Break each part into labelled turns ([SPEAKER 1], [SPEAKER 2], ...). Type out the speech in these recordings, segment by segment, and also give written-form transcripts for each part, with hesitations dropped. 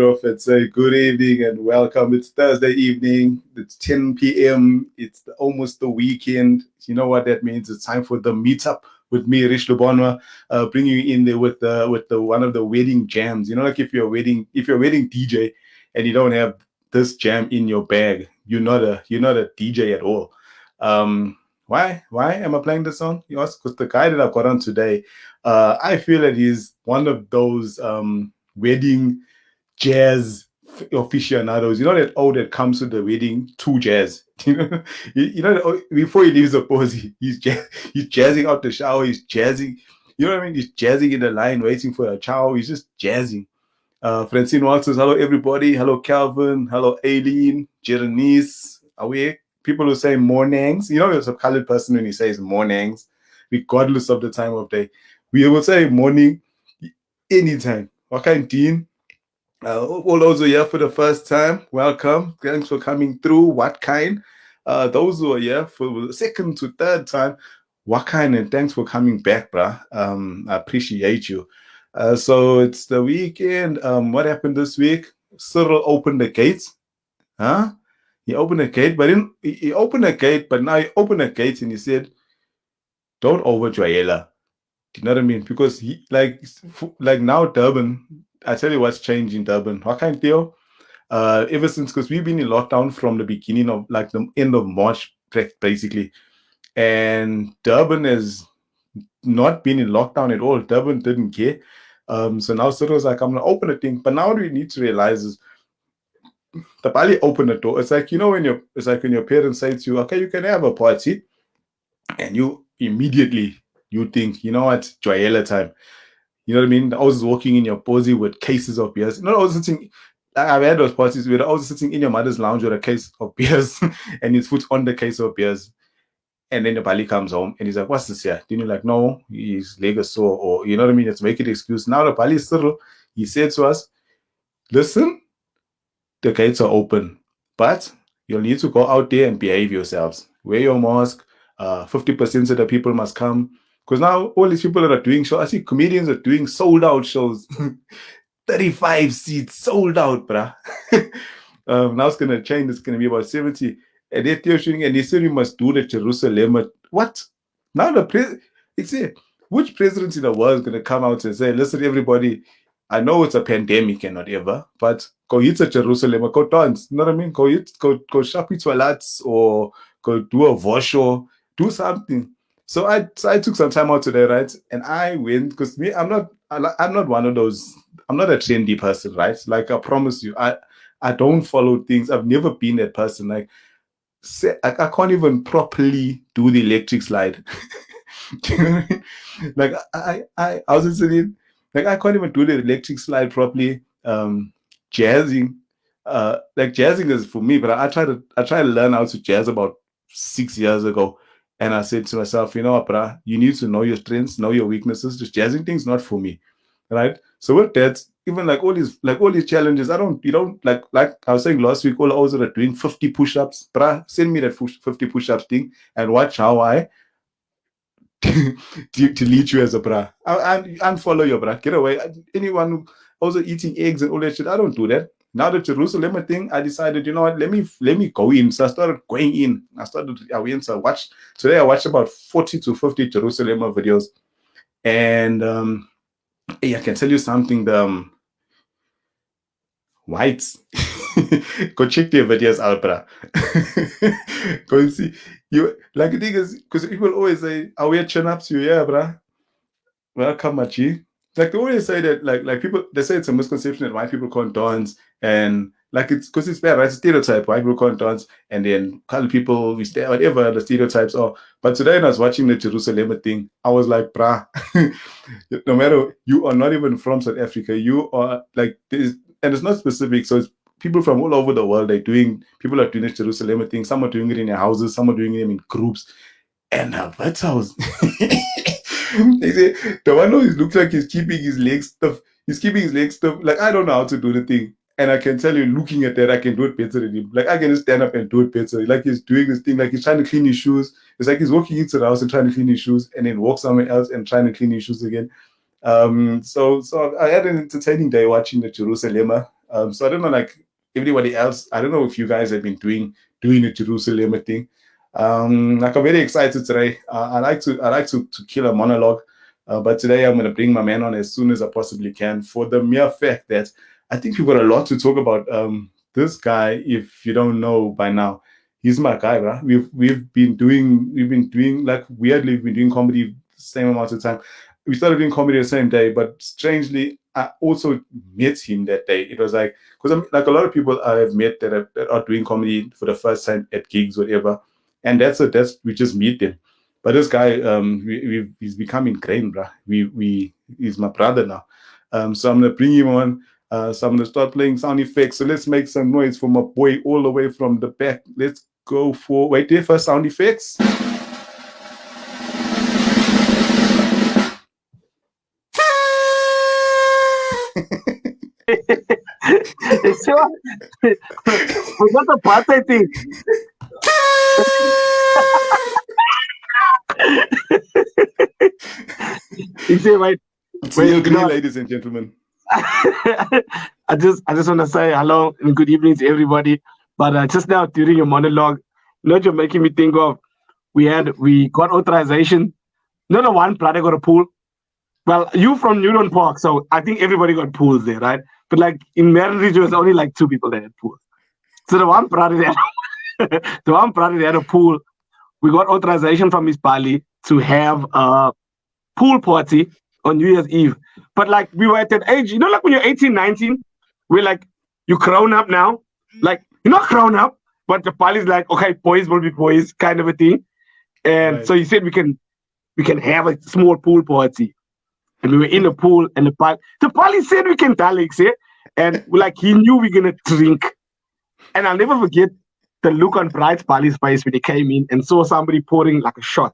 [SPEAKER 1] Off and say good evening and welcome. It's Thursday evening. It's 10 p.m. It's almost the weekend. You know what that means? It's time for the meetup with me, Rich Lubonwa, bringing you in there with the one of the wedding jams. You know, like if you're a wedding DJ and you don't have this jam in your bag, you're not a DJ at all. Why am I playing this song? You ask, because the guy that I've got on today, I feel that he's one of those wedding jazz aficionados. You know that that comes to the wedding to jazz. Before he leaves the pose, he's jazzing out the shower. He's jazzing. You know what I mean? He's jazzing in the line, waiting for a chow. He's just jazzing. Francine Walters, hello everybody. Hello Calvin. Hello Aileen. Jerenice. Are we people who say mornings? You know, there's a colored person when he says mornings, regardless of the time of day. We will say morning anytime. Okay, Dean. All those who are here for the first time, welcome. Thanks for coming through. What kind? Those who are here for the second to third time, what kind? And thanks for coming back, bruh. I appreciate you. So it's the weekend. What happened this week? Cyril opened the gates. Huh? He opened the gate, but he opened the gate, but now he opened the gates and he said, "Don't over Joella." Do you know what I mean? Because he like now Durban. I tell you what's changed in Durban. What kind, Theo? Ever since, because we've been in lockdown from the beginning of like the end of March, basically, and Durban has not been in lockdown at all. Durban didn't care. So now Cyril's like, I'm gonna open a thing. But now what we need to realize is the Bali opened the door. It's like, when your parents say to you, okay, you can have a party, and you immediately you think, you know what, Joella time. You know what I mean? I was walking in your posy with cases of beers. No, I was sitting. I've had those parties where I was sitting in your mother's lounge with a case of beers and his foot on the case of beers. And then the Bali comes home and he's like, "What's this here?" Then you're like, "No, his leg is sore," or you know what I mean? Let's make it excuse. Now the Bali is still, he said to us, "Listen, the gates are open, but you'll need to go out there and behave yourselves. Wear your mask. 50% of the people must come." Because now all these people that are doing shows, I see comedians are doing sold out shows. 35 seats sold out, bruh. Now it's gonna change. It's gonna be about 70. And they're shooting, and they said we must do the Jerusalem. What? Now it's it. Which president in the world is gonna come out and say, "Listen, everybody, I know it's a pandemic and whatever, but go eat at Jerusalem, go dance." You know what I mean? Go shop at toilets or go do a wash or do something. So I took some time out today, right? And I went because me, I'm not one of those. I'm not a trendy person, right? Like I promise you, I don't follow things. I've never been that person. Like I can't even properly do the electric slide. Do you know what I mean? Like I was listening, like I can't even do the electric slide properly. Jazzing, like jazzing is for me, but I try to learn how to jazz about 6 years ago. And I said to myself, you know what, bruh, you need to know your strengths, know your weaknesses. Just jazzing things not for me, right? So with that, even like all these challenges, you don't like I was saying last week, all I was doing 50 push-ups, bruh. Send me that 50 push-ups thing and watch how I delete you as a bra. I unfollow your bra. Get away. Anyone who also eating eggs and all that shit, I don't do that. Now the Jerusalem thing, I decided, you know what, let me go in. So I started going in. I went to watch today. I watched about 40 to 50 Jerusalem videos. And hey, I can tell you something, the whites. Go check their videos out, bruh. Go and see. You like the thing is because people always say, "I wear chin ups." You, yeah, bruh. Welcome, Machi. Like they always say that, like people, they say it's a misconception that white people can't dance, and like it's because it's bad, right? It's a stereotype. White people can't dance, and then colored people we stay whatever the stereotypes are. But today, when I was watching the Jerusalem thing, I was like, "Brah, no matter you are not even from South Africa, you are like this, and it's not specific. So it's people from all over the world. People are doing this Jerusalem thing. Some are doing it in their houses, some are doing it in groups, and that's how." They say the one who looks like he's keeping his legs stiff. He's keeping his legs stiff. Like I don't know how to do the thing, and I can tell you, looking at that, I can do it better than him. Like I can just stand up and do it better. Like he's doing this thing, like he's trying to clean his shoes. It's like he's walking into the house and trying to clean his shoes, and then walk somewhere else and trying to clean his shoes again. So I had an entertaining day watching the Jerusalem. So I don't know, like everybody else. I don't know if you guys have been doing the Jerusalem thing. Like I'm very excited today. I like to kill a monologue, but today I'm going to bring my man on as soon as I possibly can for the mere fact that I think we've got a lot to talk about. This guy, if you don't know by now, he's my guy, bro. We've been doing like weirdly we've been doing comedy the same amount of time. We started doing comedy the same day, but strangely, I also met him that day. It was like because I'm like a lot of people I have met that are doing comedy for the first time at gigs, whatever, and that's we just meet them. But this guy, he's becoming ingrained, bro. He's my brother now. So I'm gonna bring him on. So I'm gonna start playing sound effects. So let's make some noise for my boy all the way from the back. Let's go for wait there for sound effects.
[SPEAKER 2] Sure. Was that the part I think? You say, wait,
[SPEAKER 1] ladies and gentlemen.
[SPEAKER 2] I just want to say hello and good evening to everybody. But just now during your monologue, you know what you're making me think of? We got authorization. No one brother got a pool. Well, you from Newton Park, so I think everybody got pools there, right? But like in Meredith, there was only like 2 people that had pools. So the one brother that had a pool, we got authorization from Miss Bali to have a pool party on New Year's Eve. But like we were at that age, you know, like when you're 18, 19, we're like, you're grown up now. Like, you're not grown up, but the Bali's like, okay, boys will be boys, kind of a thing. And right. So he said we can have a small pool party. And we were in the pool, and the Pali said we can Alex, eh? And like he knew we were gonna drink. And I'll never forget the look on Bride's Pali's face when he came in and saw somebody pouring like a shot.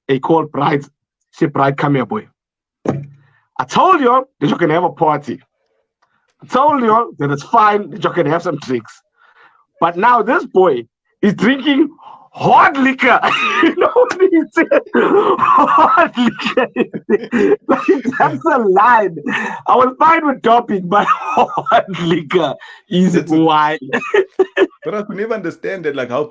[SPEAKER 2] He called Bride, said, Bride, come here, boy. I told you that you can have a party. I told you that it's fine that you can have some drinks. But now this boy is drinking hot liquor. You know what he said? Hot liquor. Like, that's a line. I was fine with topping, but hot liquor is wild.
[SPEAKER 1] But I could never understand that, like how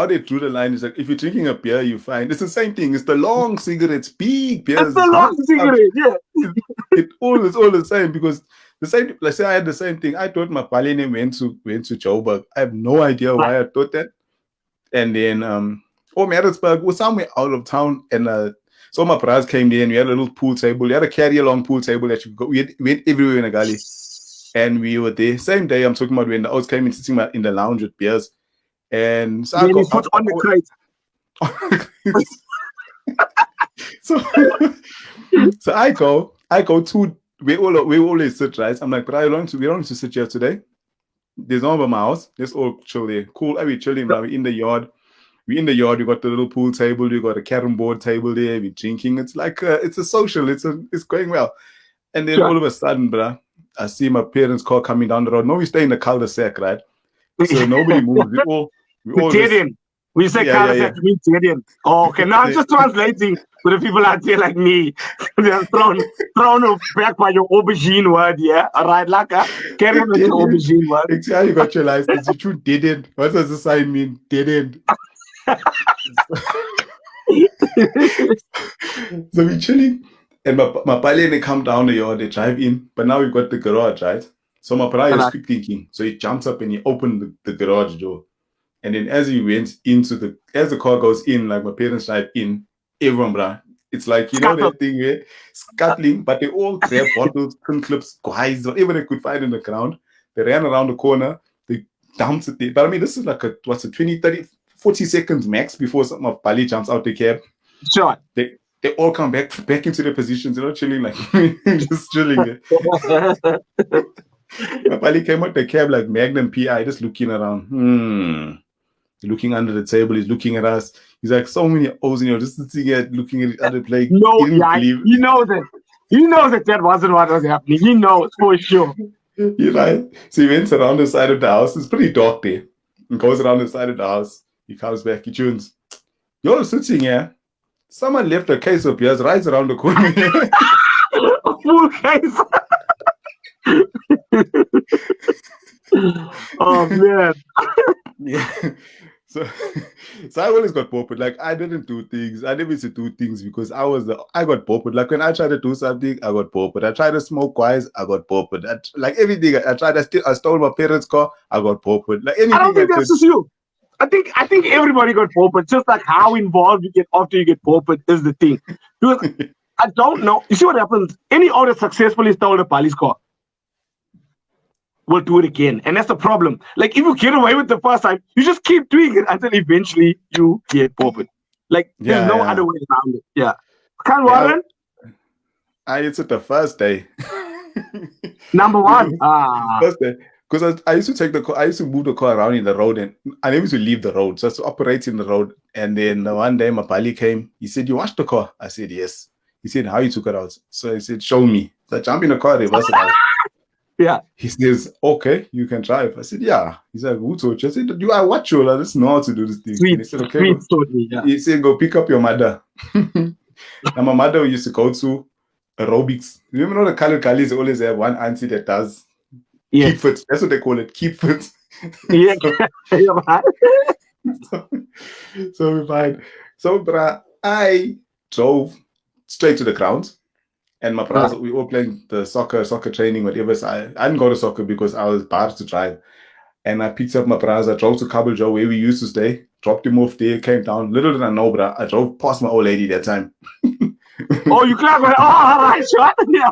[SPEAKER 1] they drew the line is like if you're drinking a beer, you're fine. It's the same thing. It's the long cigarettes, big beers.
[SPEAKER 2] It's the long cigarette, yeah.
[SPEAKER 1] It's all the same because the same. Like say I had the same thing. I thought my Pali name went to Joburg. I have no idea why I thought that. And then Maritzburg was somewhere out of town, and so my brothers came there and we had a little pool table. We had a carry-along pool table that you could go. We went everywhere in the gully. And we were there. Same day I'm talking about when the oats came in sitting in the lounge with beers. And so
[SPEAKER 2] I go put on the
[SPEAKER 1] crate. So I go to we always sit, right? I'm like, but we don't need to sit here today. There's no one by my house. Let's all chill there. Cool. We're chilling now. We're in the yard. We got the little pool table. We got a carom board table there. We're drinking. It's like it's a social. It's going well. And then all of a sudden, bruh, I see my parents' car coming down the road. No, we stay in the cul-de-sac, right? So nobody moves. We all
[SPEAKER 2] we say cul-de-sac, we mean Tedian. Oh, okay. Now I'm just translating for the people out there like me. They're thrown back by your aubergine word, yeah? All right, Laka. Carry on with your aubergine word.
[SPEAKER 1] Exactly, you got your license. You didn't. What does the sign mean? Didn't. So we're chilling. And my pali, they come down the yard, they drive in. But now we've got the garage, right? So my pali is quick thinking. So he jumps up and he opened the garage door. And then as he went as the car goes in, like my parents drive in, everyone, bruh, it's like, you know that thing where scuttling, but they all grab bottles, pin clips, guys, whatever they could find in the ground. They ran around the corner, they dumped it there. But I mean, this is like 20, 30, 40 seconds max before some of Pali jumps out the cab.
[SPEAKER 2] Sure.
[SPEAKER 1] They all come back into their positions, chilling, like just chilling. My Pali came out the cab like Magnum PI, just looking around. Looking under the table, he's looking at us. He's like, so many O's in here, just sitting here looking at each other playing.
[SPEAKER 2] No, yeah, he knows it. He knows that wasn't what was happening. He knows for sure.
[SPEAKER 1] You're right. So he went around the side of the house. It's pretty dark there. He goes around the side of the house. He comes back. He tunes. You're sitting here. Someone left a case of beers right around the corner.
[SPEAKER 2] A full case. Oh man.
[SPEAKER 1] Yeah. So, so I always got bored. Like I didn't do things. I never used to do things because I got bored. Like when I tried to do something, I got bored. I tried to smoke wise, I got bored. Like everything, I stole my parents' car, I got bored. Like
[SPEAKER 2] I don't
[SPEAKER 1] anything I
[SPEAKER 2] think that's
[SPEAKER 1] did.
[SPEAKER 2] just you. I think everybody got but just like how involved you get after you get but is the thing. Because I don't know. You see what happens? Any owner successfully stole a police car will do it again. And that's the problem. Like if you get away with the first time, you just keep doing it until eventually you get but. Like there's
[SPEAKER 1] Yeah,
[SPEAKER 2] no
[SPEAKER 1] yeah.
[SPEAKER 2] other way around it. Yeah. Can
[SPEAKER 1] Hey,
[SPEAKER 2] Warren?
[SPEAKER 1] I it's the first day.
[SPEAKER 2] Number one.
[SPEAKER 1] First day. Because I used to take the car, I used to move the car around in the road and I never used to leave the road. So I used to operate in the road. And then one day my pally came. He said, "You washed the car?" I said, "Yes." He said, "How you took it out?" So I said, "Show me." So I jump in the car, reverse it out.
[SPEAKER 2] Yeah.
[SPEAKER 1] He says, "Okay, you can drive." I said, "Yeah." He's like, "Who taught you?" I said, "You, I watch you. I just know how to do this thing." And
[SPEAKER 2] Sweet,
[SPEAKER 1] he said, "Okay,
[SPEAKER 2] sweet
[SPEAKER 1] go."
[SPEAKER 2] story. Yeah.
[SPEAKER 1] He said, "Go pick up your mother." Now my mother used to go to aerobics. You know the colored Kalis always have one auntie that does
[SPEAKER 2] Yes.
[SPEAKER 1] keep fit. That's what they call it, keep fit.
[SPEAKER 2] Yeah.
[SPEAKER 1] so, so we find so bruh, I drove straight to the ground. And my brother, we were playing the soccer training, whatever. So I didn't go to soccer because I was bad to drive. And I picked up my brother, drove to Cabo Joe where we used to stay, dropped him off there, came down. Little did I know, bruh, I drove past my old lady that time.
[SPEAKER 2] Oh, you can't go. Oh, right, shot. Yeah.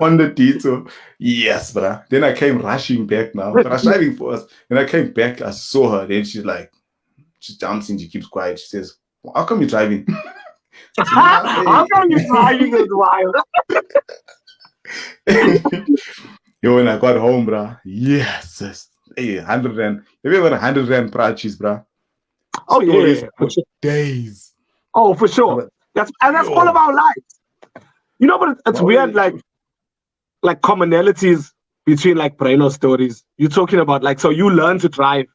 [SPEAKER 1] On the detour. Yes, bruh. Then I came rushing back now. But I was driving for us. And I came back, I saw her. Then she's like, she jumps in, she keeps quiet. She says, "How come you're driving?" So, nah,
[SPEAKER 2] How come you driving this wild?
[SPEAKER 1] Yo, when I got home, bruh, yes. Hey, 100 rand. Have you ever 100 rand purchase, bruh?
[SPEAKER 2] Oh
[SPEAKER 1] Stories
[SPEAKER 2] yeah, for
[SPEAKER 1] for
[SPEAKER 2] sure.
[SPEAKER 1] days.
[SPEAKER 2] Oh, for sure. That's all of our lives. You know, but it's weird, like commonalities between like Breno stories. You're talking about like, so you learn to drive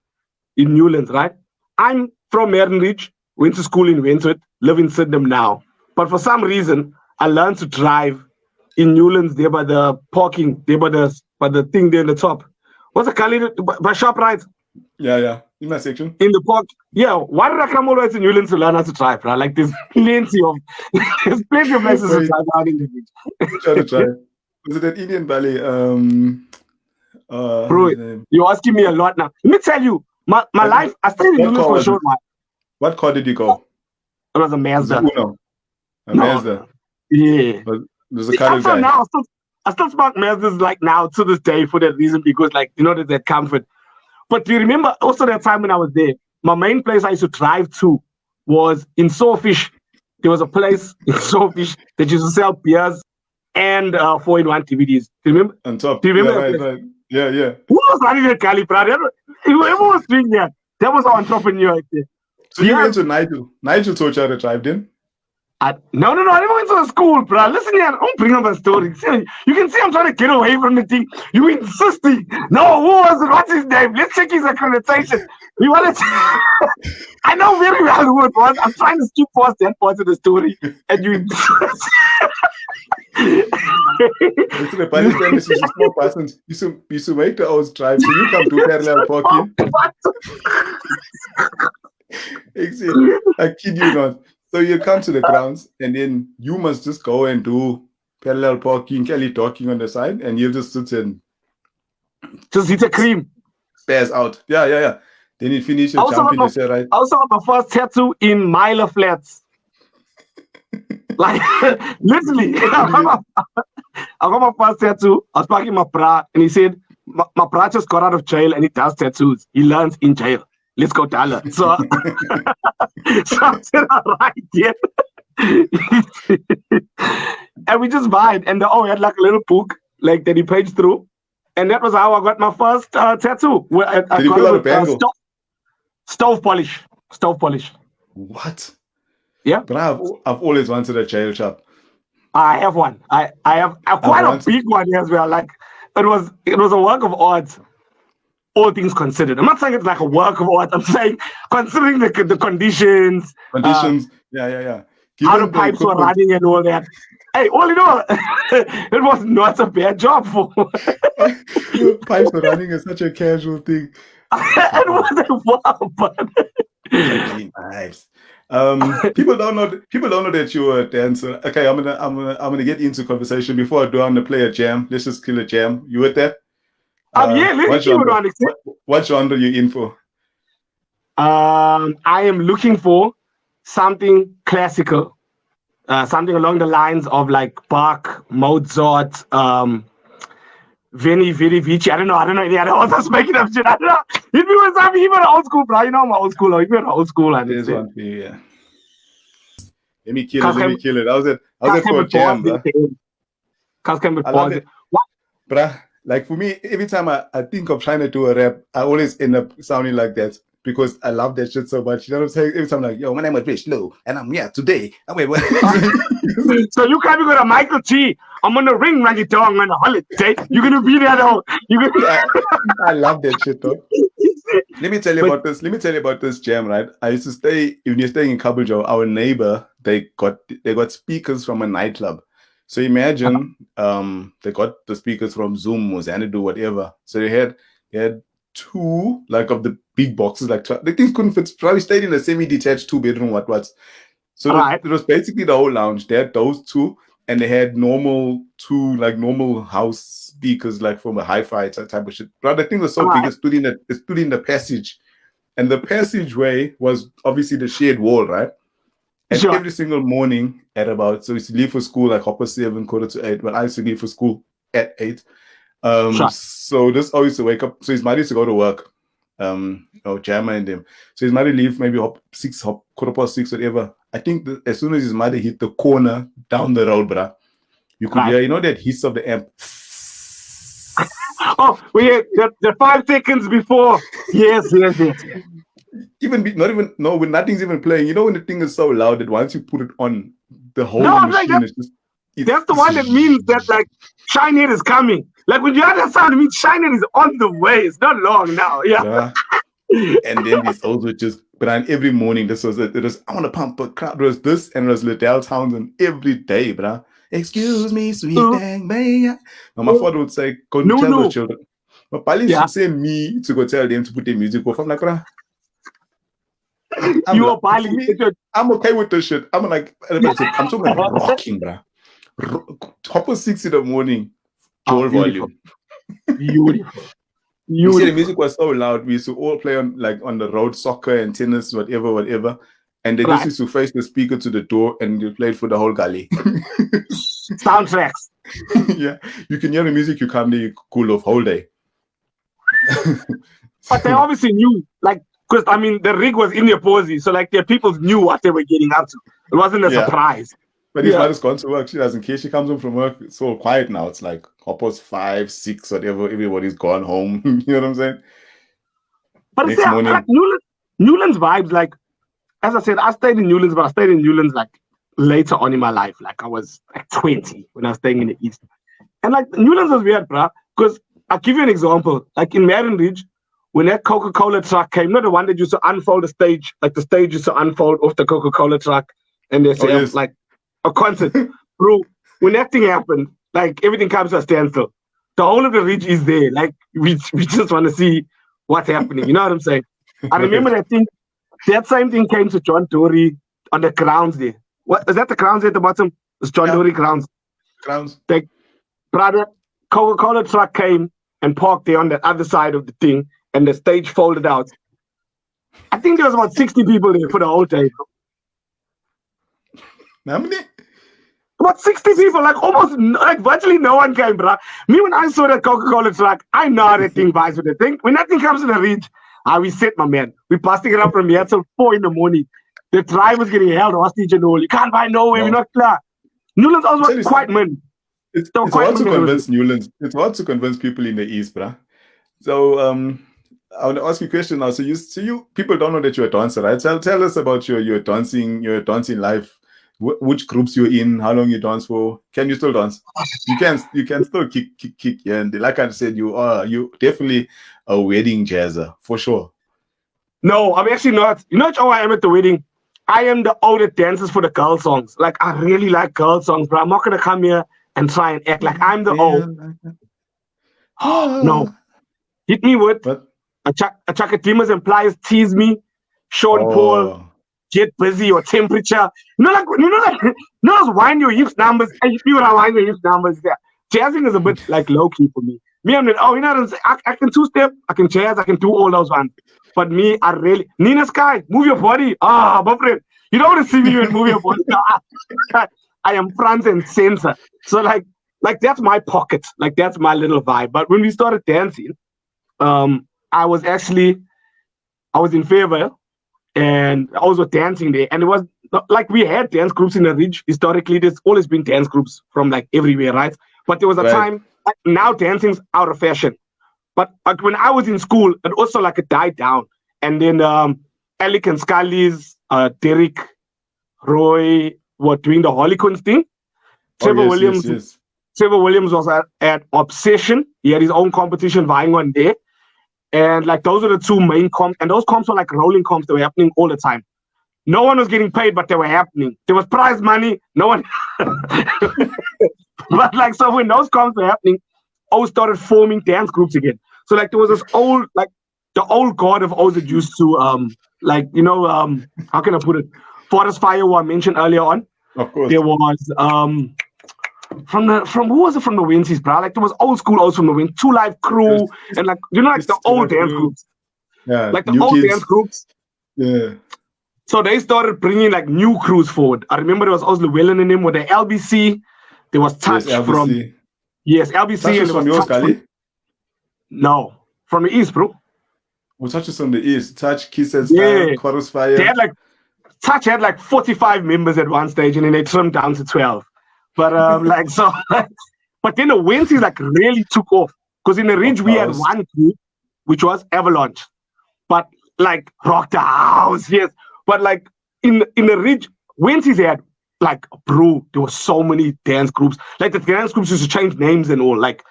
[SPEAKER 2] in Newlands, right? I'm from Ridge, went to school in Wentworth, live in Sydenham now. But for some reason, I learned to drive in Newlands there by the parking, there by the thing there in the top. What's the called? By ShopRite.
[SPEAKER 1] Yeah. In my section.
[SPEAKER 2] In the park. Yeah. Why did I come all the way to Newlands to learn how to drive, right? Like there's plenty of places to drive out in the beach.
[SPEAKER 1] Try to try. Was it at Indian Valley?
[SPEAKER 2] Bro, you're asking me a lot now. Let me tell you, my life, I stayed in Newlands for a short while.
[SPEAKER 1] What car did you go?
[SPEAKER 2] It was a Mazda.
[SPEAKER 1] Was it Uno? A Mazda.
[SPEAKER 2] Yeah.
[SPEAKER 1] There's a car guy.
[SPEAKER 2] Now, I still spark Mazdas like now to this day for that reason because like, you know, there's that comfort. But do you remember also that time when I was there, my main place I used to drive to was in Sawfish. There was a place in Sawfish that used to sell beers and 4-in-1 DVDs. Do you remember?
[SPEAKER 1] On top.
[SPEAKER 2] Do you remember?
[SPEAKER 1] Right. Yeah.
[SPEAKER 2] Who was running that Cali, brother? Whoever was doing that, that was our entrepreneur right there.
[SPEAKER 1] So you went to Nigel. Nigel taught you how to drive then?
[SPEAKER 2] No, I never went to a school, bro. Listen here, don't bring up a story. You can see I'm trying to get away from the thing. You insisting. No, who was it? What's his name? Let's check his accreditation. You want to? I know very well who it was. I'm trying to skip past that part of the story, and you.
[SPEAKER 1] It's the funny thing is just small persons. You used to make the old drive, so you come do parallel parking. I kid you not. So you come to the grounds, and then you must just go and do parallel parking, Kelly talking on the side, and you just sit and
[SPEAKER 2] just hit a cream.
[SPEAKER 1] Stares out. Yeah. Then you finish your jumping, you say, right?
[SPEAKER 2] I also got my first tattoo in Myla Flats. Like, literally. I got my first tattoo. I was parking my bra, and he said, my bra just got out of jail, and he does tattoos. He learns in jail. Let's go dollar. So, so I said, all right, yeah. And we just vibed. And he had like a little book like that he paged through. And that was how I got my first tattoo. I
[SPEAKER 1] Did you pull out a bangle?
[SPEAKER 2] Stove polish.
[SPEAKER 1] What?
[SPEAKER 2] Yeah.
[SPEAKER 1] But I've always wanted a jail shop.
[SPEAKER 2] I have one. I have quite a big one as well. Like it was a work of art. All things considered. I'm not saying it's like a work of art. I'm saying considering the conditions.
[SPEAKER 1] Yeah.
[SPEAKER 2] how the
[SPEAKER 1] Given the
[SPEAKER 2] pipes were
[SPEAKER 1] equipment,
[SPEAKER 2] running and all that. Hey, all in all, it was not a bad job for.
[SPEAKER 1] pipes were running is such a casual thing.
[SPEAKER 2] It wasn't wow, but
[SPEAKER 1] Some clean pipes. People don't know. People don't know that you're a dancer. Okay, I'm gonna get into conversation before I do. I'm gonna play a jam. Let's just kill a jam. You with that?
[SPEAKER 2] yeah, let me
[SPEAKER 1] What
[SPEAKER 2] keep it
[SPEAKER 1] genre?
[SPEAKER 2] on.
[SPEAKER 1] What genre you in for?
[SPEAKER 2] I am looking for something classical, something along the lines of like Bach, Mozart, Veni, Vidi, Vici. I don't know. Yeah, I was just making up shit. I don't know. Hit me with something. Even old school, bro. You know I'm old school. Even old school, I
[SPEAKER 1] There's
[SPEAKER 2] understand.
[SPEAKER 1] one for you. Yeah. Let me kill it.
[SPEAKER 2] Cause
[SPEAKER 1] Let
[SPEAKER 2] can
[SPEAKER 1] me kill it. How's it? How's
[SPEAKER 2] cause
[SPEAKER 1] it
[SPEAKER 2] can
[SPEAKER 1] for
[SPEAKER 2] be
[SPEAKER 1] a jam,
[SPEAKER 2] paused.
[SPEAKER 1] bro?
[SPEAKER 2] Cause can be
[SPEAKER 1] I love
[SPEAKER 2] paused.
[SPEAKER 1] it, bruh. Like for me, every time I think of trying to do a rap, I always end up sounding like that because I love that shit so much. You know what I'm saying? Every time I'm like, yo, my name is Richelieu, and I'm here today. I wait, what?
[SPEAKER 2] So you can't be going to Michael T. I'm on the ring when you're on a holiday. You're gonna be there though. You're gonna.
[SPEAKER 1] I love that shit though. Let me tell you
[SPEAKER 2] But
[SPEAKER 1] about this. Let me tell you about this jam, right? I used to stay when you're staying in Kabujo, our neighbor, they got speakers from a nightclub. So imagine they got the speakers from Zoom or Xanadu, whatever. So they had two like of the big boxes, like the things couldn't fit. Probably stayed in a semi-detached two-bedroom what. So
[SPEAKER 2] right,
[SPEAKER 1] it was basically the whole lounge. They had those two, and they had normal house speakers, like from a hi-fi type of shit. But the thing was so big,
[SPEAKER 2] right,
[SPEAKER 1] it stood in the passage, and the passageway was obviously the shared wall, right? And
[SPEAKER 2] sure,
[SPEAKER 1] every single morning at about, so we used to leave for school like 7:15, 7:45, but I used to leave for school at 8.
[SPEAKER 2] sure.
[SPEAKER 1] So this always to wake up. So his mother used to go to work. Jama and them. So his mother leave maybe 6, 6:15, whatever. I think as soon as his mother hit the corner down the road, bruh, you could
[SPEAKER 2] Right.
[SPEAKER 1] hear, that hiss of the amp.
[SPEAKER 2] Oh, we had the 5 seconds before. Yes.
[SPEAKER 1] Even not even no when nothing's even playing. When the thing is so loud that once you put it on, the
[SPEAKER 2] No,
[SPEAKER 1] whole
[SPEAKER 2] I'm like
[SPEAKER 1] machine is just
[SPEAKER 2] that's the one that means that like Shinehead is coming. Like when you hear that sound, it means Shinehead is on the way. It's not long now. Yeah.
[SPEAKER 1] bruh. And then these also just, but on every morning, this was it. It was, I want to pump a crowd. It was this, and it was Liddell Townsend every day, bruh. Excuse me, sweet thing, man. Now, my father would say, go and tell those children. My police
[SPEAKER 2] Yeah.
[SPEAKER 1] would say me to go tell them to put their music off. I'm like, bruh, I'm
[SPEAKER 2] You
[SPEAKER 1] like,
[SPEAKER 2] are Bali.
[SPEAKER 1] for me, I'm okay with this shit. I'm like, I'm talking about rocking, bruh. Hopper 6 in the morning,
[SPEAKER 2] Oh,
[SPEAKER 1] Joel
[SPEAKER 2] beautiful.
[SPEAKER 1] volume.
[SPEAKER 2] Beautiful.
[SPEAKER 1] You see, the music was so loud. We used to all play on the road, soccer and tennis, whatever. And they just
[SPEAKER 2] Right.
[SPEAKER 1] used to face the speaker to the door, and they played for the whole gully.
[SPEAKER 2] Soundtracks.
[SPEAKER 1] Yeah, you can hear the music. You come there, you cool off whole day.
[SPEAKER 2] But they obviously knew, like, because I mean, the rig was in their posy, so like their people knew what they were getting up to. It wasn't a
[SPEAKER 1] Yeah.
[SPEAKER 2] surprise.
[SPEAKER 1] But his mother's gone to work. She doesn't care. She comes home from work. It's all quiet now. It's like 5, 6, whatever. Everybody's gone home. You know what I'm saying?
[SPEAKER 2] But
[SPEAKER 1] Next morning.
[SPEAKER 2] like Newlands vibes, like, as I said, I stayed in Newlands, but I stayed in Newlands like later on in my life. Like I was like 20 when I was staying in the East. And like Newlands was weird, bruh, because I'll give you an example. Like in Marion Ridge, when that Coca-Cola truck came, not the one that used to unfold the stage, like the stage used to unfold off the Coca-Cola truck, and they say
[SPEAKER 1] yes.
[SPEAKER 2] like a concert. Bro, when that thing happened, like everything comes to a standstill. The whole of the ridge is there. Like we just want to see what's happening. You know what I'm saying? I remember that same thing came to John Dory on the grounds there. What is that? The grounds at the bottom? It's John Dory grounds. Like, brother, Coca-Cola truck came and parked there on the other side of the thing, and the stage folded out. I think there was about 60 people there for the whole day.
[SPEAKER 1] How many?
[SPEAKER 2] About 60 people, like almost, like virtually no one came, bro. Me, when I saw that Coca-Cola truck, I know how that thing vibes with the thing. When that thing comes in the ridge, we sit, my man. We busting it up from here till 4 in the morning. The driver's getting held hostage and all. You can't buy nowhere. We're not clear. Newlands also was quite man.
[SPEAKER 1] It's hard to convince Newlands. It's hard to convince people in the East, bruh. So I want to ask you a question now. So you people don't know that you're a dancer, right? Tell us about your dancing life. Which groups you're in? How long you dance for? Can you still dance? You can still kick. Yeah, and like I said, you definitely a wedding jazzer for sure.
[SPEAKER 2] No, I'm actually not. You know how I am at the wedding? I am the older dancers for the girl songs. Like I really like girl songs, but I'm not gonna come here and try and act like I'm the old. No,
[SPEAKER 1] Ah,
[SPEAKER 2] hit me with
[SPEAKER 1] but
[SPEAKER 2] a Chakatimas and Pliers, Tease Me, Sean Paul,
[SPEAKER 1] oh,
[SPEAKER 2] Get Busy or Temperature. Those wind your hips numbers. And you know wind your hips numbers there. Jazzing is a bit like low key for me. Me, I'm like, oh, you know what I'm saying? I can two step, I can jazz, I can do all those ones. But me, I really Nina Sky, move your body. Ah, my friend, you don't want to see me even move your body. I am front and center. So like that's my pocket. Like that's my little vibe. But when we started dancing, I was in favor and I was dancing there. And it was like we had dance groups in the Ridge. Historically, there's always been dance groups from like everywhere, right? But there was a
[SPEAKER 1] right.
[SPEAKER 2] time like now dancing's out of fashion. But like when I was in school, it also like it died down. And then Alec and Scully's, Derek, Roy were doing the Harlequins thing.
[SPEAKER 1] Oh
[SPEAKER 2] Trevor
[SPEAKER 1] yes, yes,
[SPEAKER 2] Williams
[SPEAKER 1] yes.
[SPEAKER 2] Trevor Williams was at Obsession. He had his own competition vying on there. And like those are the two main comps. And those comps were like rolling comps that were happening all the time. No one was getting paid, but they were happening. There was prize money. No one. But like, so when those comps were happening, O's started forming dance groups again. So like there was this old, like the old god of O's that used to, like, you know, how can I put it? Forest Fire, who I mentioned earlier on.
[SPEAKER 1] Of course.
[SPEAKER 2] There was, from who was it from the Winsies, bro? Like there was old school O's from the Win, Two Live Crew, and like, you know, like the old dance groups.
[SPEAKER 1] Yeah,
[SPEAKER 2] Like the
[SPEAKER 1] new
[SPEAKER 2] old dance
[SPEAKER 1] kids.
[SPEAKER 2] groups.
[SPEAKER 1] Yeah.
[SPEAKER 2] So they started bringing like new crews forward. I remember there was Oz Llewellyn in them with the LBC. There was Touch
[SPEAKER 1] Yes,
[SPEAKER 2] from
[SPEAKER 1] LBC.
[SPEAKER 2] LBC,
[SPEAKER 1] Touch
[SPEAKER 2] and
[SPEAKER 1] is
[SPEAKER 2] there was
[SPEAKER 1] from yours,
[SPEAKER 2] Touch
[SPEAKER 1] Kali?
[SPEAKER 2] no, from the East, bro.
[SPEAKER 1] Well, Touch is from the East. Touch, Kiss and
[SPEAKER 2] Yeah,
[SPEAKER 1] Style, Chorus
[SPEAKER 2] they
[SPEAKER 1] Fire.
[SPEAKER 2] had like Touch had like 45 members at one stage, and then they trimmed down to 12. But like so, but then the Winsies like really took off because in the Ridge we had
[SPEAKER 1] House.
[SPEAKER 2] one group which was Avalanche, but like Rock the House, yes. But like in the Ridge, Winsies had like bro, there were so many dance groups. Like the dance groups used to change names and all. Like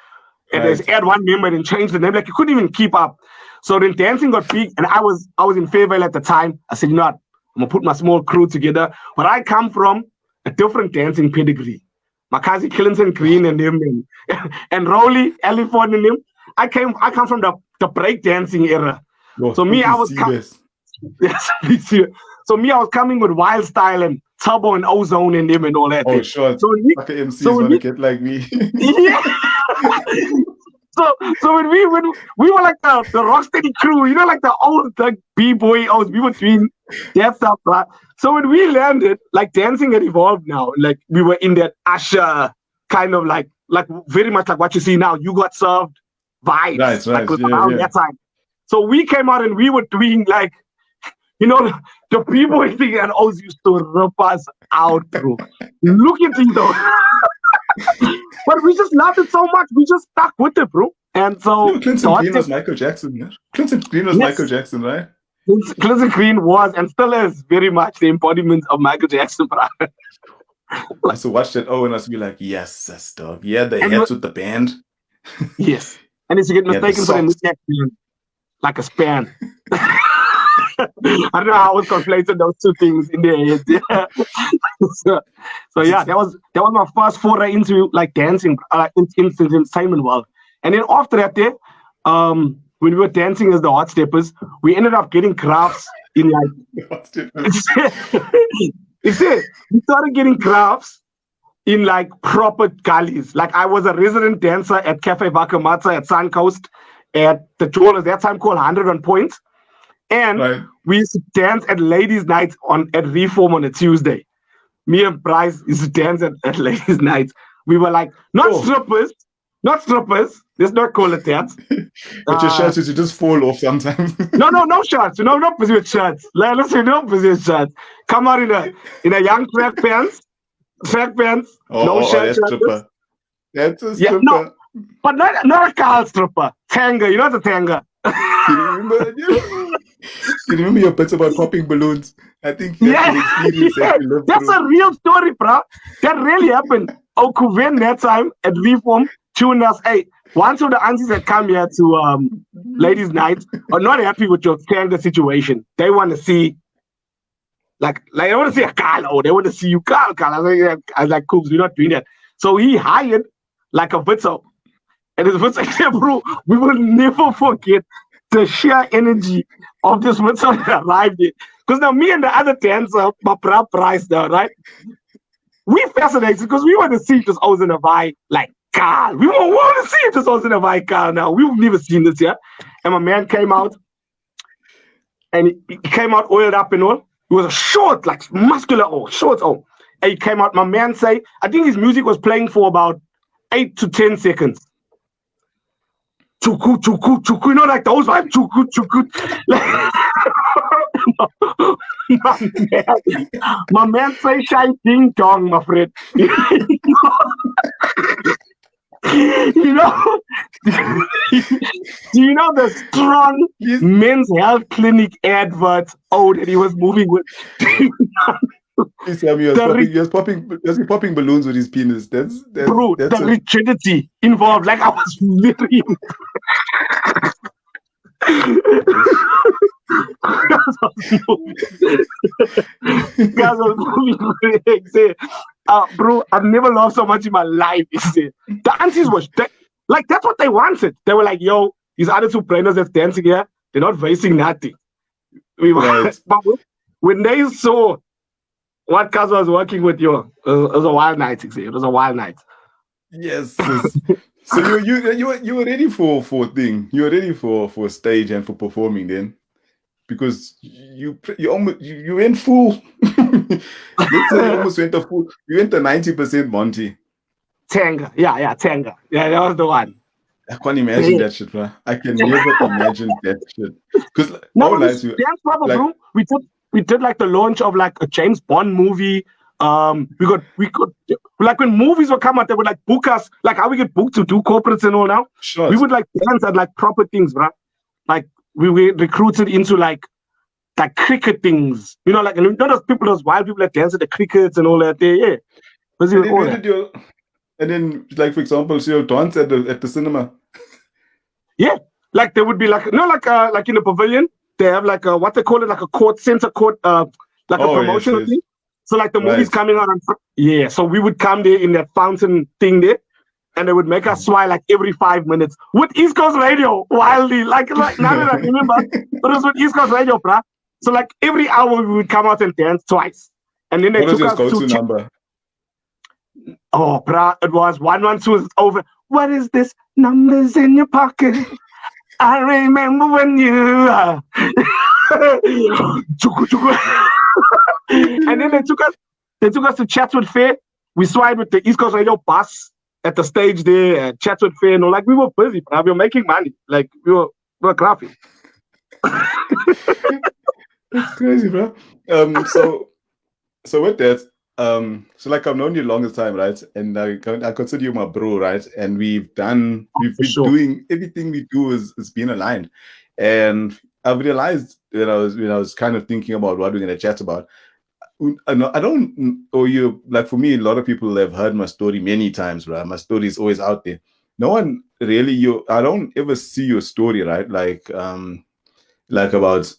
[SPEAKER 2] and
[SPEAKER 1] Right.
[SPEAKER 2] they add one member and change the name. Like you couldn't even keep up. So then dancing got big, and I was in favor at the time. I said, you know what? I'm gonna put my small crew together. But I come from a different dancing pedigree. Makazi Killinson Green and him and Rowley, Elifon and him. I come from the break dancing era.
[SPEAKER 1] Yo,
[SPEAKER 2] So me, I was
[SPEAKER 1] serious.
[SPEAKER 2] yes, so me, I was coming with Wild Style and Turbo and Ozone and them and all that.
[SPEAKER 1] Oh, sure.
[SPEAKER 2] So when we,
[SPEAKER 1] Like MCs
[SPEAKER 2] so when
[SPEAKER 1] want to
[SPEAKER 2] we,
[SPEAKER 1] get like me.
[SPEAKER 2] yeah. So when we were like the Rocksteady crew, you know, like the old like B-boy O's, we were doing that stuff, right? So when we landed, like dancing had evolved now. Like we were in that Usher kind of like very much like what you see now. You got served vibes,
[SPEAKER 1] Right.
[SPEAKER 2] like
[SPEAKER 1] Yeah,
[SPEAKER 2] around
[SPEAKER 1] yeah.
[SPEAKER 2] that time. So we came out and we were doing like, you know, the B-boy thing, and O's used to rip us out, bro. Look at you though. But we just loved it so much, we just stuck with it, bro. And so
[SPEAKER 1] You know, Clinton Green was Michael Jackson. Yeah? Clinton Green was
[SPEAKER 2] Yes.
[SPEAKER 1] Michael Jackson, right?
[SPEAKER 2] Clinton Green was and still is very much the embodiment of Michael Jackson, bro.
[SPEAKER 1] I used to watch that and I used to be like, yes, that's dog. Yeah, the
[SPEAKER 2] And
[SPEAKER 1] hats with the band.
[SPEAKER 2] Yes. And it's to get
[SPEAKER 1] Yeah, the
[SPEAKER 2] mistaken for the
[SPEAKER 1] socks.
[SPEAKER 2] knickknack band, like a span. I don't know how I was conflating those two things in their heads. Yeah. so yeah, that was my first foray into like dancing, into the entertainment world. And then after that, there, when we were dancing as the Hot Steppers, we ended up getting crafts in like.
[SPEAKER 1] What's different?
[SPEAKER 2] We started getting crafts in like proper gullies. Like I was a resident dancer at Cafe Vakamata at Suncoast at the Jewel at that time called 100 Points. And
[SPEAKER 1] Right.
[SPEAKER 2] we used to dance at ladies' nights at Reform on a Tuesday. Me and Bryce used to dance at ladies' nights. We were like, not strippers. Let's not call it that.
[SPEAKER 1] But your shirts used to just fall off sometimes.
[SPEAKER 2] No shirts. No, not busy with shirts. Listen, no busy with shirts. Come out in a young track pants. No shirt.
[SPEAKER 1] That's stripper. That's a stripper.
[SPEAKER 2] Yeah, no, but not a Carl stripper. Tanga, you know the Tanga.
[SPEAKER 1] You remember your bits about popping balloons? I think that's an experience that you lived
[SPEAKER 2] That's
[SPEAKER 1] through.
[SPEAKER 2] a real story, bro. That really happened. Okuven that time at Reform tuned us. Hey, once of the aunties that come here to ladies' night are not happy with your Tanga situation. They want to see like I want to say Carl, oh, they want to see you, Carl. I was like, Coops, we're not doing that. So he hired like a Witzel. And his Witzel said, bro, we will never forget the sheer energy of this Witzel that arrived there. Because now me and the other dancer, my price now, right? We fascinated because we want to see this O's in a vibe like Carl. We want to see this O's in a vibe, Carl. Now we've never seen this yet. And my man came out, and he came out oiled up and all. He was a short, like muscular, short. And he came out. My man say, I think his music was playing for about 8 to 10 seconds. Chuku, chuku, chuku, you know, like those vibes, chuku, chuku. My man say shine ding dong, my friend. You know, do you know the strong men's health clinic adverts? Oh, that he was moving with.
[SPEAKER 1] Please tell me he was popping balloons with his penis. That's
[SPEAKER 2] bro, the rigidity involved. Like I was very. Guys was moving. Bro, I've never laughed so much in my life. The aunties was like, that's what they wanted. They were like, yo, these other two brainers that's dancing here, they're not facing nothing. Right. But when they saw what Kaz was working with, you, it was a wild night. It was a wild night.
[SPEAKER 1] Yes. So you were ready for thing. You were ready for stage and for performing then, because you went full. Let's say you almost went a full. You went the 90% Monty.
[SPEAKER 2] Tanga, yeah, Tanga, yeah, that was the one.
[SPEAKER 1] I can't imagine that shit, bro. I can never imagine that shit. Because
[SPEAKER 2] dance proper, like, bro. We did like the launch of like a James Bond movie. We could like when movies would come out, they would like book us, like how we get booked to do corporates and all now. Sure. We would like dance at like proper things, bro. Like we were recruited into like cricket things, you know, like you know those people, those wild people that dance at the crickets and all that. Yeah.
[SPEAKER 1] And then, like for example, so you dance at the cinema.
[SPEAKER 2] Yeah, like there would be like like in the pavilion. They have like what they call it, like a center court, like a promotional thing. So like the movies coming out, so we would come there in that fountain thing there, and they would make us smile like every 5 minutes with East Coast Radio wildly, like now that I remember, but it was with East Coast Radio, bruh. So like every hour we would come out and dance twice, and then they took us to
[SPEAKER 1] number.
[SPEAKER 2] Oh, bruh, it was 112 over. What is this? Numbers in your pocket. I remember when you. And then they took us to Chatswood Fair. We swiped with the East Coast Radio bus at the stage there at Chatswood Fair. And like we were busy, bro. We were making money. Like we were graphic.
[SPEAKER 1] That's crazy, bro. So with that, so like I've known you the longest time, right? And I consider you my bro, right? And we've been doing everything we do is being aligned. And I've realized when I was kind of thinking about what we're gonna chat about. Like for me, a lot of people have heard my story many times, right? My story is always out there. No one really I don't ever see your story, right? Like about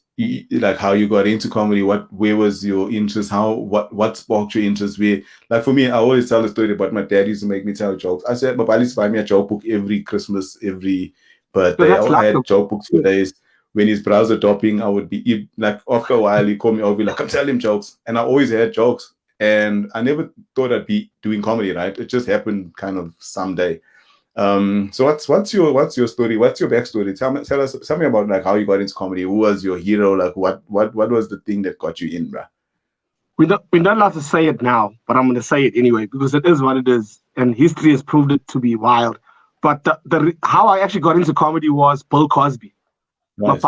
[SPEAKER 1] like how you got into comedy, where was your interest, what sparked your interest, where, like for me, I always tell the story about my dad used to make me tell jokes. I said my dad used to buy me a joke book every Christmas, every birthday. I had joke books for days. When he's browser topping, I would be like, after a while, he called me over, like, come tell him jokes. And I always had jokes. And I never thought I'd be doing comedy, right? It just happened kind of someday. So what's your story? What's your backstory? Tell me about like how you got into comedy. Who was your hero? Like what was the thing that got you in, bruh?
[SPEAKER 2] We're not allowed to say it now, but I'm gonna say it anyway because it is what it is, and history has proved it to be wild. But how I actually got into comedy was Bill Cosby. Nice.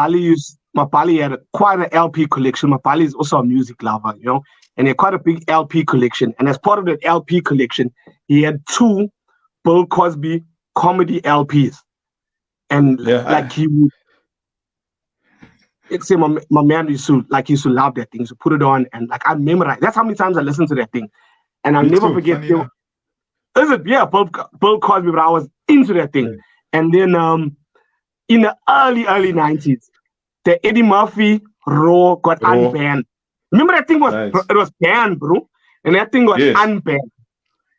[SPEAKER 2] Mapali had quite an LP collection. Mapali is also a music lover, you know, and he had quite a big LP collection. And as part of that LP collection, he had 2 Bill Cosby comedy LPs. And he would, say my man used to love that thing. So put it on and like I memorized. That's how many times I listened to that thing. And I'll never forget. Is it? Yeah, Bill Cosby, but I was into that thing. Yeah. And then in the early 90s, the Eddie Murphy Raw got unbanned. Remember that thing was
[SPEAKER 1] Right.
[SPEAKER 2] it was banned, bro, and that thing was
[SPEAKER 1] Yes.
[SPEAKER 2] unbanned.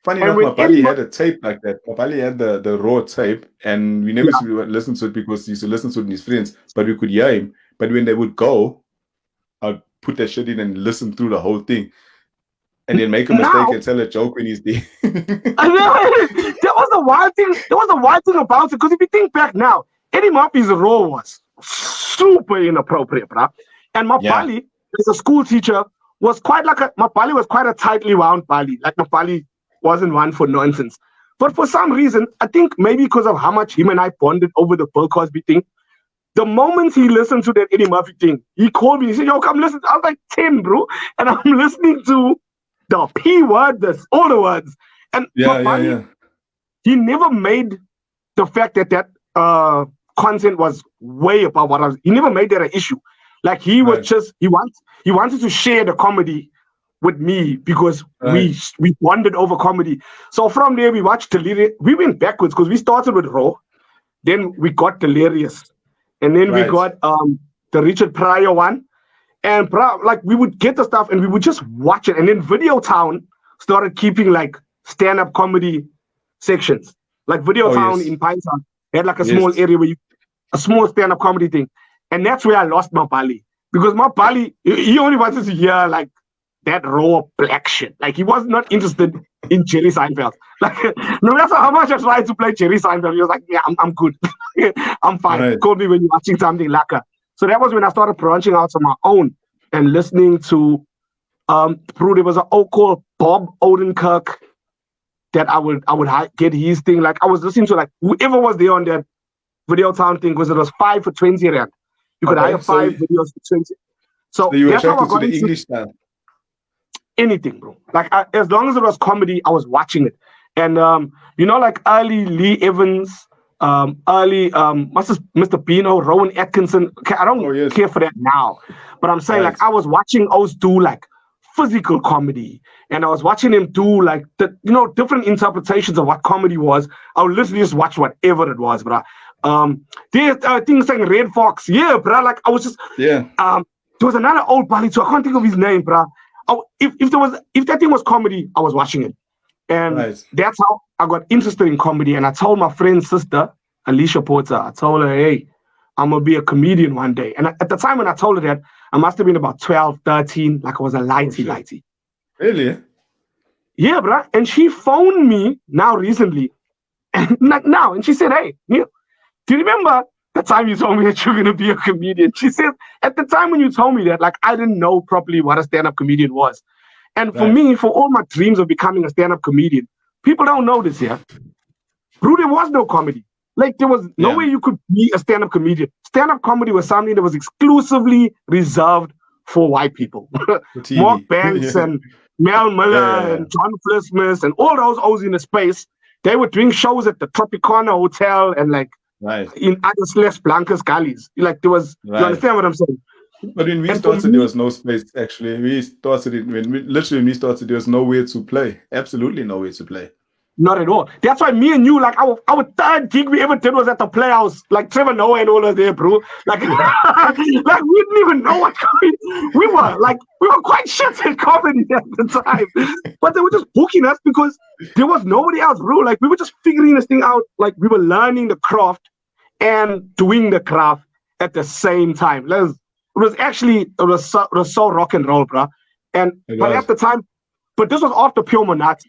[SPEAKER 1] Funny
[SPEAKER 2] And
[SPEAKER 1] enough,
[SPEAKER 2] when
[SPEAKER 1] my
[SPEAKER 2] Eddie
[SPEAKER 1] buddy had a tape like that. My buddy had the raw tape, and we never used
[SPEAKER 2] yeah,
[SPEAKER 1] to listen to it because he used to listen to it with his friends, but we could hear him. But when they would go, I'd put that shit in and listen through the whole thing, and then make a mistake
[SPEAKER 2] now
[SPEAKER 1] and tell a joke when he's there.
[SPEAKER 2] I know that was the wild thing. That was the wild thing about it. Because if you think back now, Eddie Murphy's role was super inappropriate, bruh. And
[SPEAKER 1] Yeah.
[SPEAKER 2] Mapali, as a school teacher, was quite like Mapali was quite a tightly wound Pali. Like Mapali wasn't one for nonsense. But for some reason, I think maybe because of how much him and I bonded over the Bill Cosby thing, the moment he listened to that Eddie Murphy thing, he called me. He said, "Yo, come listen." I was like 10, bro, and I'm listening to the P word, all the words. And
[SPEAKER 1] Yeah, yeah,
[SPEAKER 2] Mapali,
[SPEAKER 1] yeah.
[SPEAKER 2] he never made the fact that content was way above what I was. He never made that an issue. Like he was
[SPEAKER 1] Right.
[SPEAKER 2] just he wanted to share the comedy with me because
[SPEAKER 1] Right.
[SPEAKER 2] we bonded over comedy. So from there we watched Delirious. We went backwards because we started with Raw, then we got Delirious, and then we
[SPEAKER 1] Right.
[SPEAKER 2] got the Richard Pryor one. And like we would get the stuff and we would just watch it. And then Video Town started keeping like stand-up comedy sections. Like Video
[SPEAKER 1] Oh
[SPEAKER 2] Town
[SPEAKER 1] yes.
[SPEAKER 2] in Pinetown had like a small
[SPEAKER 1] Yes.
[SPEAKER 2] area where a small stand-up comedy thing. And that's where I lost my Bali. Because my Bali, he only wanted to hear like that raw black shit. Like he was not interested in Jerry Seinfeld. Like no matter how much I tried to play Jerry Seinfeld, he was like, yeah, I'm good. I'm fine.
[SPEAKER 1] Right.
[SPEAKER 2] Call me when you're watching something lacquer. So that was when I started branching out on my own and listening to Brew. There was an old called Bob Odenkirk that I would get his thing. Like I was listening to like whoever was there on that Video Town thing because it was 5 for 20 rand. You could hire
[SPEAKER 1] Okay. So,
[SPEAKER 2] 5 videos for 20.
[SPEAKER 1] so
[SPEAKER 2] So
[SPEAKER 1] you were
[SPEAKER 2] that's how I
[SPEAKER 1] attracted to
[SPEAKER 2] got
[SPEAKER 1] the
[SPEAKER 2] into
[SPEAKER 1] English style.
[SPEAKER 2] anything, bro. Like as long as it was comedy, I was watching it. And you know, like early Lee Evans, early what's this, Mr. Beano, Rowan Atkinson. Okay, I
[SPEAKER 1] Oh
[SPEAKER 2] don't
[SPEAKER 1] yes.
[SPEAKER 2] care for that now, but I'm saying
[SPEAKER 1] Right.
[SPEAKER 2] like I was watching O's do like physical comedy, and I was watching him do like the different interpretations of what comedy was. I would literally just watch whatever it was, bro. There's things like Red Fox, yeah, bro. Like I was just
[SPEAKER 1] Yeah.
[SPEAKER 2] there was another old Bali too. I can't think of his name, bro. Oh, if that thing was comedy, I was watching it. And
[SPEAKER 1] Right.
[SPEAKER 2] that's how I got interested in comedy. And I told my friend's sister, Alicia Porter, I told her, hey, I'm going to be a comedian one day. And at the time when I told her that, I must have been about 12, 13, like I was a lighty.
[SPEAKER 1] Really?
[SPEAKER 2] Yeah, bro. And she phoned me now recently, and like now, and she said, hey, Neil, do you remember the time you told me that you're going to be a comedian? She said, at the time when you told me that, like, I didn't know properly what a stand-up comedian was. And for
[SPEAKER 1] Right.
[SPEAKER 2] me, for all my dreams of becoming a stand-up comedian, people don't know this here. Bro, there was no comedy. Like there was no
[SPEAKER 1] Yeah.
[SPEAKER 2] way you could be a stand-up comedian. Stand-up comedy was something that was exclusively reserved for white people.
[SPEAKER 1] For
[SPEAKER 2] Mark
[SPEAKER 1] TV.
[SPEAKER 2] Banks
[SPEAKER 1] Yeah.
[SPEAKER 2] and Mel Miller
[SPEAKER 1] Yeah.
[SPEAKER 2] and John Flismus and all those O's in the space, they were doing shows at the Tropicana Hotel and like
[SPEAKER 1] Right.
[SPEAKER 2] in Atlas Blancas gullies. Like there was, you
[SPEAKER 1] Right.
[SPEAKER 2] understand what I'm saying?
[SPEAKER 1] But when we
[SPEAKER 2] And for
[SPEAKER 1] started, there
[SPEAKER 2] me,
[SPEAKER 1] was no space. Actually, we started it when we started. There was nowhere to play. Absolutely nowhere to play.
[SPEAKER 2] not at all. That's why me and you, like our third gig we ever did was at the Playhouse. Like Trevor Noah and all of there, bro. Like, like we didn't even know what comedy. We were quite shit at comedy at the time, but they were just booking us because there was nobody else, bro. Like we were just figuring this thing out. Like we were learning the craft and doing the craft at the same time. It was so rock and roll, bro. And
[SPEAKER 1] It
[SPEAKER 2] but
[SPEAKER 1] was.
[SPEAKER 2] at the time, but this was after Pure Monati.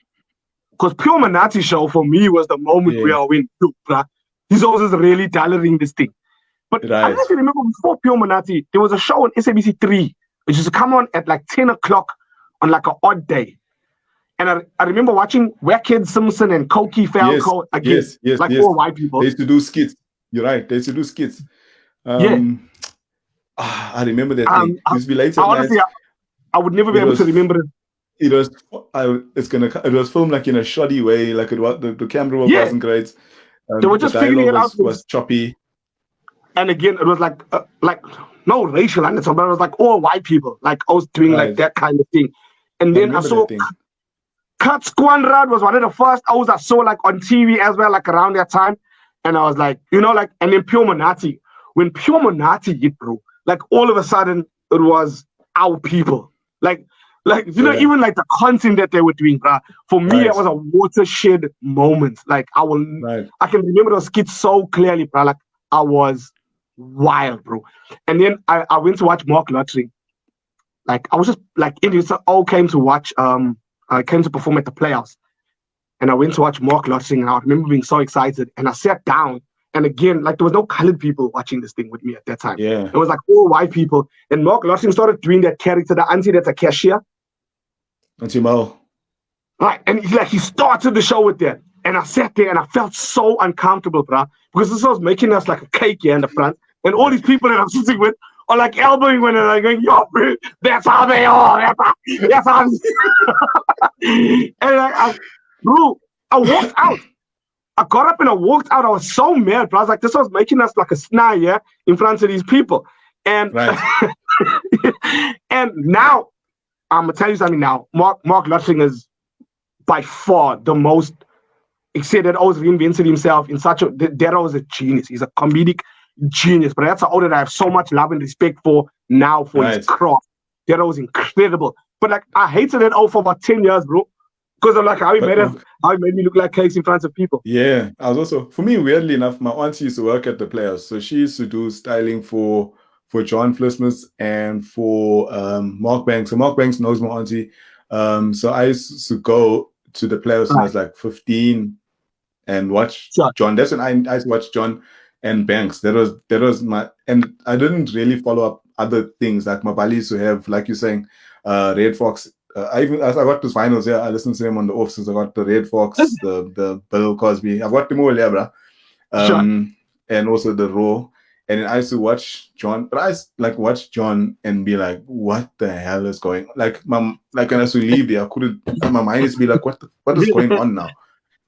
[SPEAKER 2] Because Pure Manati show for me was the moment
[SPEAKER 1] Yeah.
[SPEAKER 2] where I went, look, bruh, he's always really tailoring this thing. But I don't
[SPEAKER 1] Right.
[SPEAKER 2] know if you remember before Pure Manati, there was a show on SABC 3, which used to come on at like 10 o'clock on like an odd day. And I remember watching Wackhead Simpson and Cokie Falco again,
[SPEAKER 1] Yes.
[SPEAKER 2] like all white people.
[SPEAKER 1] They used to do skits. You're right. They used to do skits.
[SPEAKER 2] Yeah.
[SPEAKER 1] I remember that thing. It used to be late at
[SPEAKER 2] Honestly,
[SPEAKER 1] night.
[SPEAKER 2] I would never be able to remember it.
[SPEAKER 1] It was. It was filmed like in a shoddy way. Like it was the camera work
[SPEAKER 2] Yeah.
[SPEAKER 1] wasn't great.
[SPEAKER 2] They were just figuring it out.
[SPEAKER 1] Was choppy.
[SPEAKER 2] And again, it was like no racial undertone, but it was like all white people, like I was doing like
[SPEAKER 1] Right.
[SPEAKER 2] that kind of thing. And then I
[SPEAKER 1] remember
[SPEAKER 2] saw
[SPEAKER 1] that thing.
[SPEAKER 2] Cut Squanrad was one of the first O's I saw like on TV as well, like around that time. And I was like, like, and then Pure Monati. When Pure Monati hit, bro, like all of a sudden it was our people. Like
[SPEAKER 1] Yeah.
[SPEAKER 2] even like the content that they were doing, bruh. For me, it
[SPEAKER 1] Right.
[SPEAKER 2] was a watershed moment. Like
[SPEAKER 1] Right.
[SPEAKER 2] I can remember those skits so clearly, bruh. Like I was wild, bro. And then I went to watch Mark Lottery. Like I was just like Indians all came to watch. I came to perform at the Playhouse, and I went to watch Mark Lottery, and I remember being so excited. And I sat down, and again, like there was no colored people watching this thing with me at that time.
[SPEAKER 1] Yeah.
[SPEAKER 2] It was like all white people. And Mark Lottery started doing that character, the auntie that's a cashier.
[SPEAKER 1] Auntie Mo.
[SPEAKER 2] Right. And he started the show with that. And I sat there and I felt so uncomfortable, bruh, because this was making us like a cake here in the front. And all
[SPEAKER 1] Yeah.
[SPEAKER 2] these people that I'm sitting with are like elbowing one another, going, yo, bro, that's how they are. That's how. And bro, I walked out. I got up and I walked out. I was so mad, bro. I was like, this was making us like a snare, yeah, in front of these people. And
[SPEAKER 1] Right.
[SPEAKER 2] and now, I'm going to tell you something now. Mark Lutting is by far the most, he said that always reinvented himself in such a, that was a genius. He's a comedic genius, but that's how that I have so much love and respect for now for his
[SPEAKER 1] Right.
[SPEAKER 2] craft. That was incredible. But like, I hated it all for about 10 years, bro. Because I'm like, how he
[SPEAKER 1] But
[SPEAKER 2] made me look like cakes in front of people.
[SPEAKER 1] yeah, I was also, for me, weirdly enough, my auntie used to work at the Players, so she used to do styling for John Flismus and for Mark Banks. So Mark Banks knows my auntie. So I used to go to the Players when I
[SPEAKER 2] Right.
[SPEAKER 1] was like 15 and watch
[SPEAKER 2] Sure.
[SPEAKER 1] John. That's when I used to watch John and Banks. That was my, and I didn't really follow up other things like my Bali used to have, like you're saying, Red Fox. As I got to finals, yeah, I listened to them on the off since I got the Red Fox, the Bill Cosby. I've got them all, yeah, bro.
[SPEAKER 2] Sure.
[SPEAKER 1] And also the Raw. And then I used to watch John, but I used to, like watch John and be like, what the hell is going on? Like like when I used to leave there, I couldn't, my mind used to be like, what is going on now?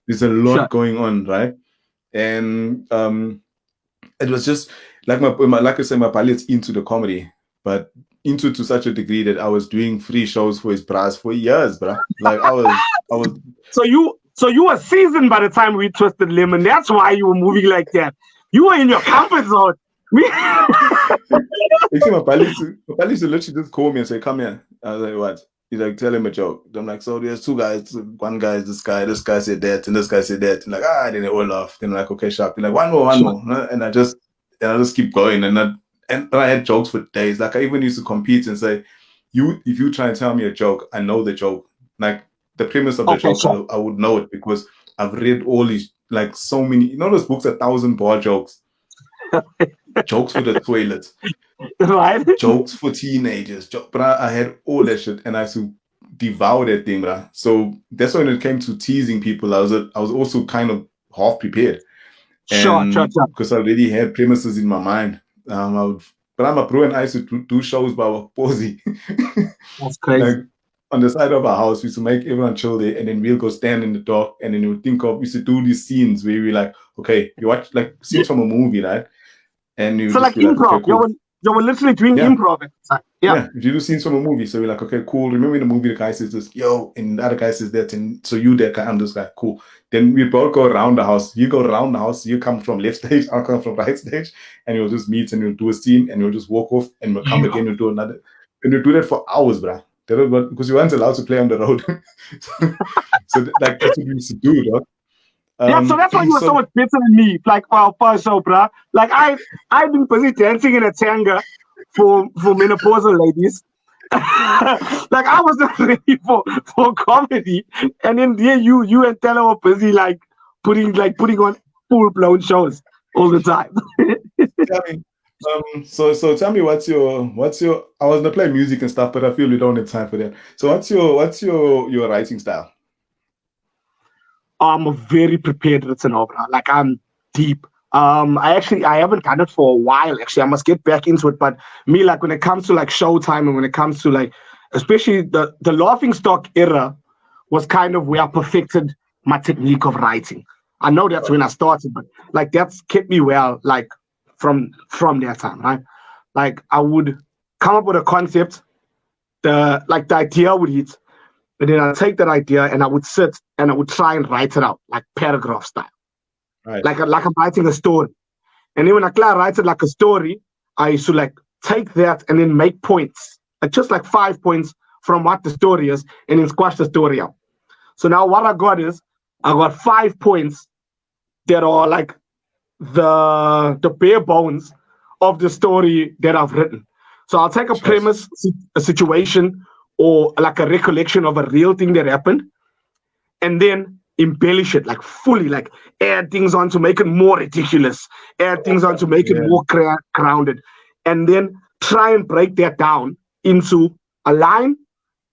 [SPEAKER 1] There's a lot
[SPEAKER 2] Sure.
[SPEAKER 1] going on, right? And it was just like like I said, my pilot's into the comedy, but into to such a degree that I was doing free shows for his brass for years, bruh. Like I was.
[SPEAKER 2] So you were seasoned by the time we twisted lemon. That's why you were moving like that. You were in your comfort zone.
[SPEAKER 1] You see, my pal used to literally just call me and say, "Come here." I was like, "What?" He's like, "Tell him a joke." I'm like, "So there's two guys. One guy is this guy said that, and this guy said that." And like, then they all laugh. Then I'm like, "Okay, sharp." And like, one
[SPEAKER 2] Sure.
[SPEAKER 1] more, and I just keep going, and I had jokes for days. Like I even used to compete and say, if you try and tell me a joke, I know the joke. Like the premise of the
[SPEAKER 2] Okay,
[SPEAKER 1] joke,
[SPEAKER 2] sure.
[SPEAKER 1] I would know it because I've read all these, like so many, those books, 1,000 bar jokes, jokes for the toilet,
[SPEAKER 2] Right.
[SPEAKER 1] jokes for teenagers. But I had all that shit, and I used to devour that thing, bruh. So that's when it came to teasing people. I was also kind of half prepared,
[SPEAKER 2] Sure.
[SPEAKER 1] and because I already had premises in my mind. But I'm a pro, and I used to do shows by Posey.
[SPEAKER 2] That's crazy.
[SPEAKER 1] Like on the side of our house, we used to make everyone chill there, and then we'll go stand in the dark, and then we used to do these scenes where we like, okay, you watch like scenes from a movie, right? And you
[SPEAKER 2] So
[SPEAKER 1] just
[SPEAKER 2] like
[SPEAKER 1] be like, okay,
[SPEAKER 2] improv.
[SPEAKER 1] cool.
[SPEAKER 2] You were literally doing
[SPEAKER 1] Yeah.
[SPEAKER 2] improv at the time. Yeah.
[SPEAKER 1] Yeah, if you do scenes from a movie, so we're like, okay, cool. Remember in the movie, the guy says this, yo, and the other guy says that, and so you that guy, I'm this guy, cool. Then we both go around the house. You go around the house, you come from left stage, I'll come from right stage, and you'll just meet and you'll do a scene and you'll just walk off and we'll come again, you'll do another. And you'll do that for hours, bruh. Because you weren't allowed to play on the road. Like that's what we used to do, dog.
[SPEAKER 2] Yeah, so that's why you were so much better than me. Like, first show, bruh. Like, I've been busy dancing in a tanga for menopausal ladies. Like, I was not ready for comedy, and then there you and Tella were busy like putting on full blown shows all the time.
[SPEAKER 1] Tell me, so tell me what's your I was gonna play music and stuff, but I feel we don't have time for that. So what's your writing style?
[SPEAKER 2] I'm a very prepared written opera. Like I'm deep. I haven't done it for a while. Actually, I must get back into it. But me, like when it comes to like Showtime and when it comes to like, especially the Laughing Stock era, was kind of where I perfected my technique of writing. I know that's when I started, but like that's kept me well, like from that time, right? Like I would come up with a concept, the idea would hit, but then I'd take that idea and I would sit and I would try and write it out, like paragraph style.
[SPEAKER 1] Right.
[SPEAKER 2] Like I'm writing a story. And then when I write it like a story, I used to like take that and then make points, like just like 5 points from what the story is and then squash the story out. So now what I got is I got 5 points that are like the bare bones of the story that I've written. So I'll take a
[SPEAKER 1] Sure.
[SPEAKER 2] premise, a situation, or like a recollection of a real thing that happened, and then embellish it like fully, like add things on to make it more ridiculous, add things on to make it
[SPEAKER 1] Yeah.
[SPEAKER 2] more grounded, and then try and break that down into a line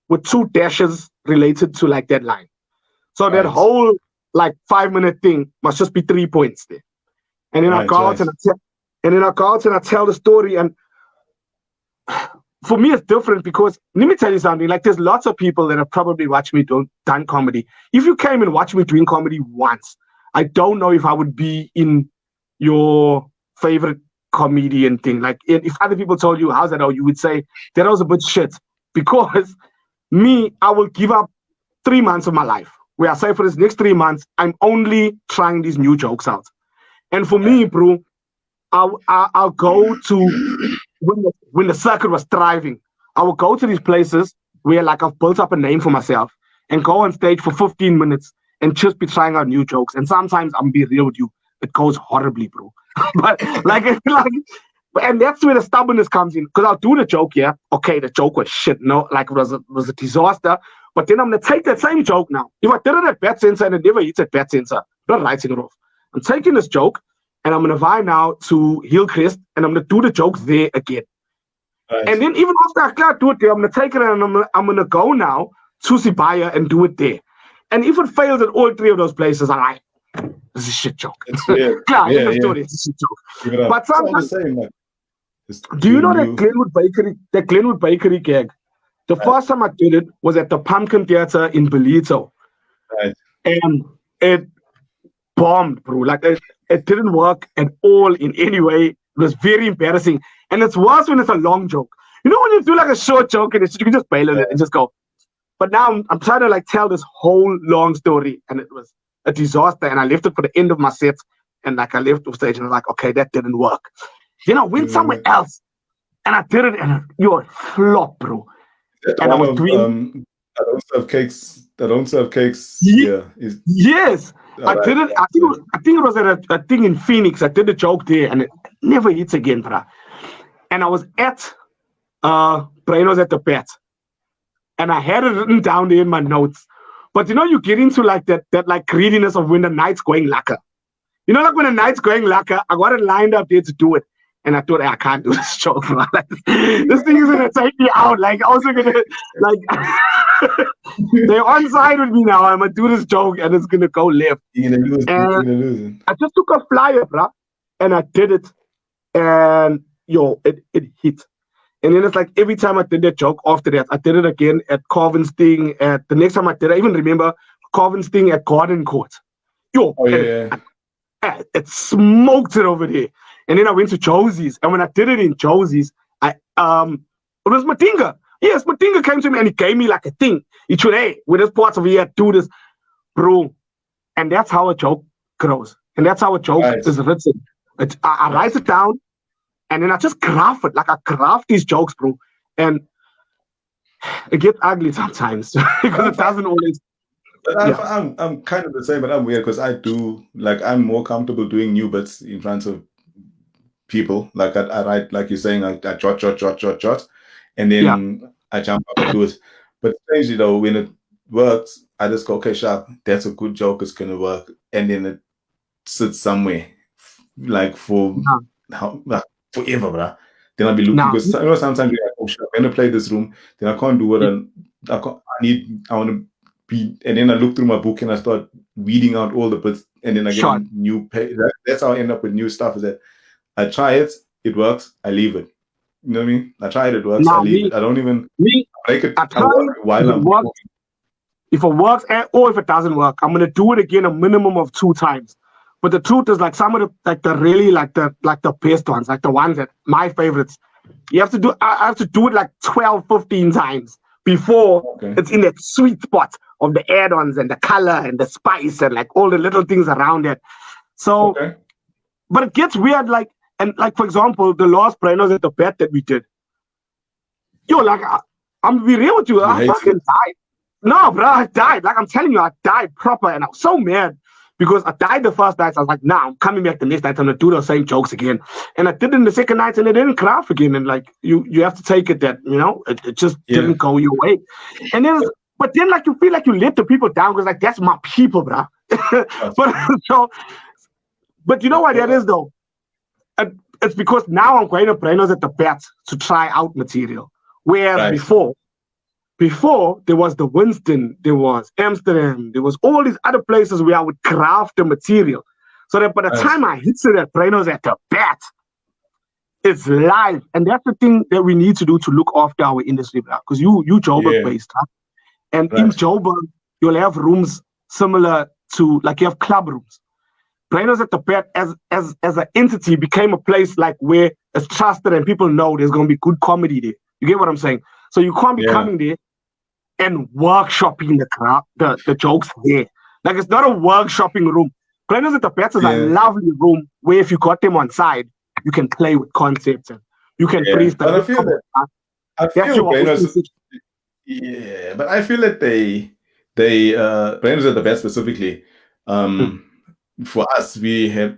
[SPEAKER 2] with 2 dashes related to like that line. So that
[SPEAKER 1] Right.
[SPEAKER 2] whole like 5-minute thing must just be 3 points there. And then I
[SPEAKER 1] Right.
[SPEAKER 2] go out
[SPEAKER 1] Right.
[SPEAKER 2] and I tell the story. And for me, it's different because let me tell you something. Like, there's lots of people that have probably watched me done comedy. If you came and watched me doing comedy once, I don't know if I would be in your favorite comedian thing. Like, if other people told you, how's that? Oh, you would say that was a bit shit. Because me, I will give up 3 months of my life where I say for this next 3 months, I'm only trying these new jokes out. And for me, bro, I'll go to when the circuit was thriving. I will go to these places where like I've built up a name for myself and go on stage for 15 minutes and just be trying out new jokes. And sometimes I'm be real with you, it goes horribly, bro. But like, and that's where the stubbornness comes in. Because I'll do the joke, yeah. Okay, the joke was shit. No, like it was a disaster. But then I'm gonna take that same joke now. If I did it at Bad Sensor and it never hits at Bad Sensor, I'm not writing it off. I'm taking this joke and I'm gonna vie now to Hillcrest and I'm gonna do the jokes there again.
[SPEAKER 1] Right.
[SPEAKER 2] And then even after I can't do it there, I'm gonna take it and I'm gonna go now to Sibaya and do it there. And if it fails at all 3 of those places, I'm like, this is a shit joke.
[SPEAKER 1] It's weird.
[SPEAKER 2] Klar,
[SPEAKER 1] Yeah.
[SPEAKER 2] end of
[SPEAKER 1] Yeah.
[SPEAKER 2] story, it's a shit joke.
[SPEAKER 1] Give it up.
[SPEAKER 2] But
[SPEAKER 1] It's all the
[SPEAKER 2] sometimes,
[SPEAKER 1] same. Like, just
[SPEAKER 2] do you
[SPEAKER 1] doing
[SPEAKER 2] know that
[SPEAKER 1] new.
[SPEAKER 2] Glenwood Bakery gag? The
[SPEAKER 1] Right.
[SPEAKER 2] first time I did it was at the Pumpkin Theater in Belito.
[SPEAKER 1] Right.
[SPEAKER 2] And it bombed, bro. Like it didn't work at all in any way. It was very embarrassing. And it's worse when it's a long joke. You know when you do like a short joke and you can just bail on it and just go. But now I'm trying to like tell this whole long story and it was a disaster. And I left it for the end of my set. And like I left the stage and I was like, okay, that didn't work. Then I went somewhere else and I did it and you're flop, bro.
[SPEAKER 1] That's
[SPEAKER 2] And I
[SPEAKER 1] one
[SPEAKER 2] was
[SPEAKER 1] of
[SPEAKER 2] doing
[SPEAKER 1] I don't serve cakes. I don't serve cakes.
[SPEAKER 2] Ye-
[SPEAKER 1] Yeah. Is
[SPEAKER 2] yes. I
[SPEAKER 1] right.
[SPEAKER 2] did it. I think it was at a thing in Phoenix. I did the joke there and it never hits again, bro. And I was at Braino's at the Pet. And I had it written down there in my notes. But you know, you get into like that like greediness of when the night's going lacquer. You know, like when the night's going lacquer, I got it lined up there to do it. And I thought, hey, I can't do this joke, bro. Like, this thing is gonna take me out. Like, also gonna like they're on side with me now. I'm gonna do this joke and it's gonna go left.
[SPEAKER 1] You're gonna lose.
[SPEAKER 2] And
[SPEAKER 1] You're gonna lose it.
[SPEAKER 2] I just took a flyer, bro, and I did it. And yo, it hit. And then it's like every time I did that joke after that, I did it again at Carvin's thing. At the next time I did it, I even remember Carvin's thing at Garden Court. Yo,
[SPEAKER 1] Oh yeah.
[SPEAKER 2] it smoked it over there. And then I went to Josie's. And when I did it in Josie's, it was Matinga. Yes, Matinga came to me and he gave me like a thing. He said, hey, with this parts of here, do this, bro. And that's how a joke grows. And that's how a joke is written. I write it down and then I just graph it. Like I graph these jokes, bro. And it gets ugly sometimes because it doesn't always.
[SPEAKER 1] I'm kind of the same, but I'm weird because I do like I'm more comfortable doing new bits in front of people. Like I write, like you're saying, I jot, and then I jump up and do it. But strangely though, when it works, I just go, okay, sharp, that's a good joke, it's gonna work, and then it sits somewhere like for forever, bro. Then I'll be looking because sometimes you're like, oh shit, I'm gonna play this room, then I can't do it, and I want to be, and then I look through my book and I start weeding out all the bits, and then I get new page. That's how I end up with new stuff. Is that I try it, it works, I leave it. You know what I mean? I try it works, I leave it. I don't even break it. I work while I'm working.
[SPEAKER 2] If it works or if it doesn't work, I'm gonna do it again a minimum of 2 times. But the truth is, like some of the really like the best ones, like the ones that my favorites, I have to do it like 12, 15 times before it's in that sweet spot of the add-ons and the color and the spice and like all the little things around it. So, but it gets weird, like, and like for example, the last Brainers at the Pet that we did, like I'm gonna be real with you.
[SPEAKER 1] You
[SPEAKER 2] I
[SPEAKER 1] hate
[SPEAKER 2] fucking
[SPEAKER 1] it.
[SPEAKER 2] died. No, bro, I died. Like I'm telling you, I died proper, and I was so mad because I died the first night. So I was like, nah, I'm coming back the next night. I'm gonna do those same jokes again. And I did it in the second night, and it didn't craft again. And like you have to take it that it just
[SPEAKER 1] Yeah.
[SPEAKER 2] didn't go your way. And then, but then like you feel like you let the people down because like that's my people, bro. but so, but you know what that is though? It's because now I'm going to Brenos at the bat to try out material. Whereas
[SPEAKER 1] Right.
[SPEAKER 2] before there was the Winston, there was Amsterdam, there was all these other places where I would craft the material. So that by the
[SPEAKER 1] Right.
[SPEAKER 2] time I hit it at Brenos at the bat, it's live. And that's the thing that we need to do to look after our industry, because you Joburg
[SPEAKER 1] Yeah.
[SPEAKER 2] based, huh? And in
[SPEAKER 1] Right.
[SPEAKER 2] Joburg, you'll have rooms similar to like you have club rooms. Brenos at the bat as an entity became a place like where it's trusted and people know there's gonna be good comedy there. You get what I'm saying? So you can't be
[SPEAKER 1] Yeah.
[SPEAKER 2] coming there and workshopping the jokes there. Like it's not a workshopping room. Brenos at the bat is a
[SPEAKER 1] Yeah.
[SPEAKER 2] lovely room where if you got them on side, you can play with concepts and you can
[SPEAKER 1] Yeah.
[SPEAKER 2] freestyle.
[SPEAKER 1] But I
[SPEAKER 2] That's
[SPEAKER 1] feel
[SPEAKER 2] your
[SPEAKER 1] Brainers.
[SPEAKER 2] authentic.
[SPEAKER 1] Yeah, but I feel that they Brainers at the best specifically.
[SPEAKER 2] Mm.
[SPEAKER 1] For us, we have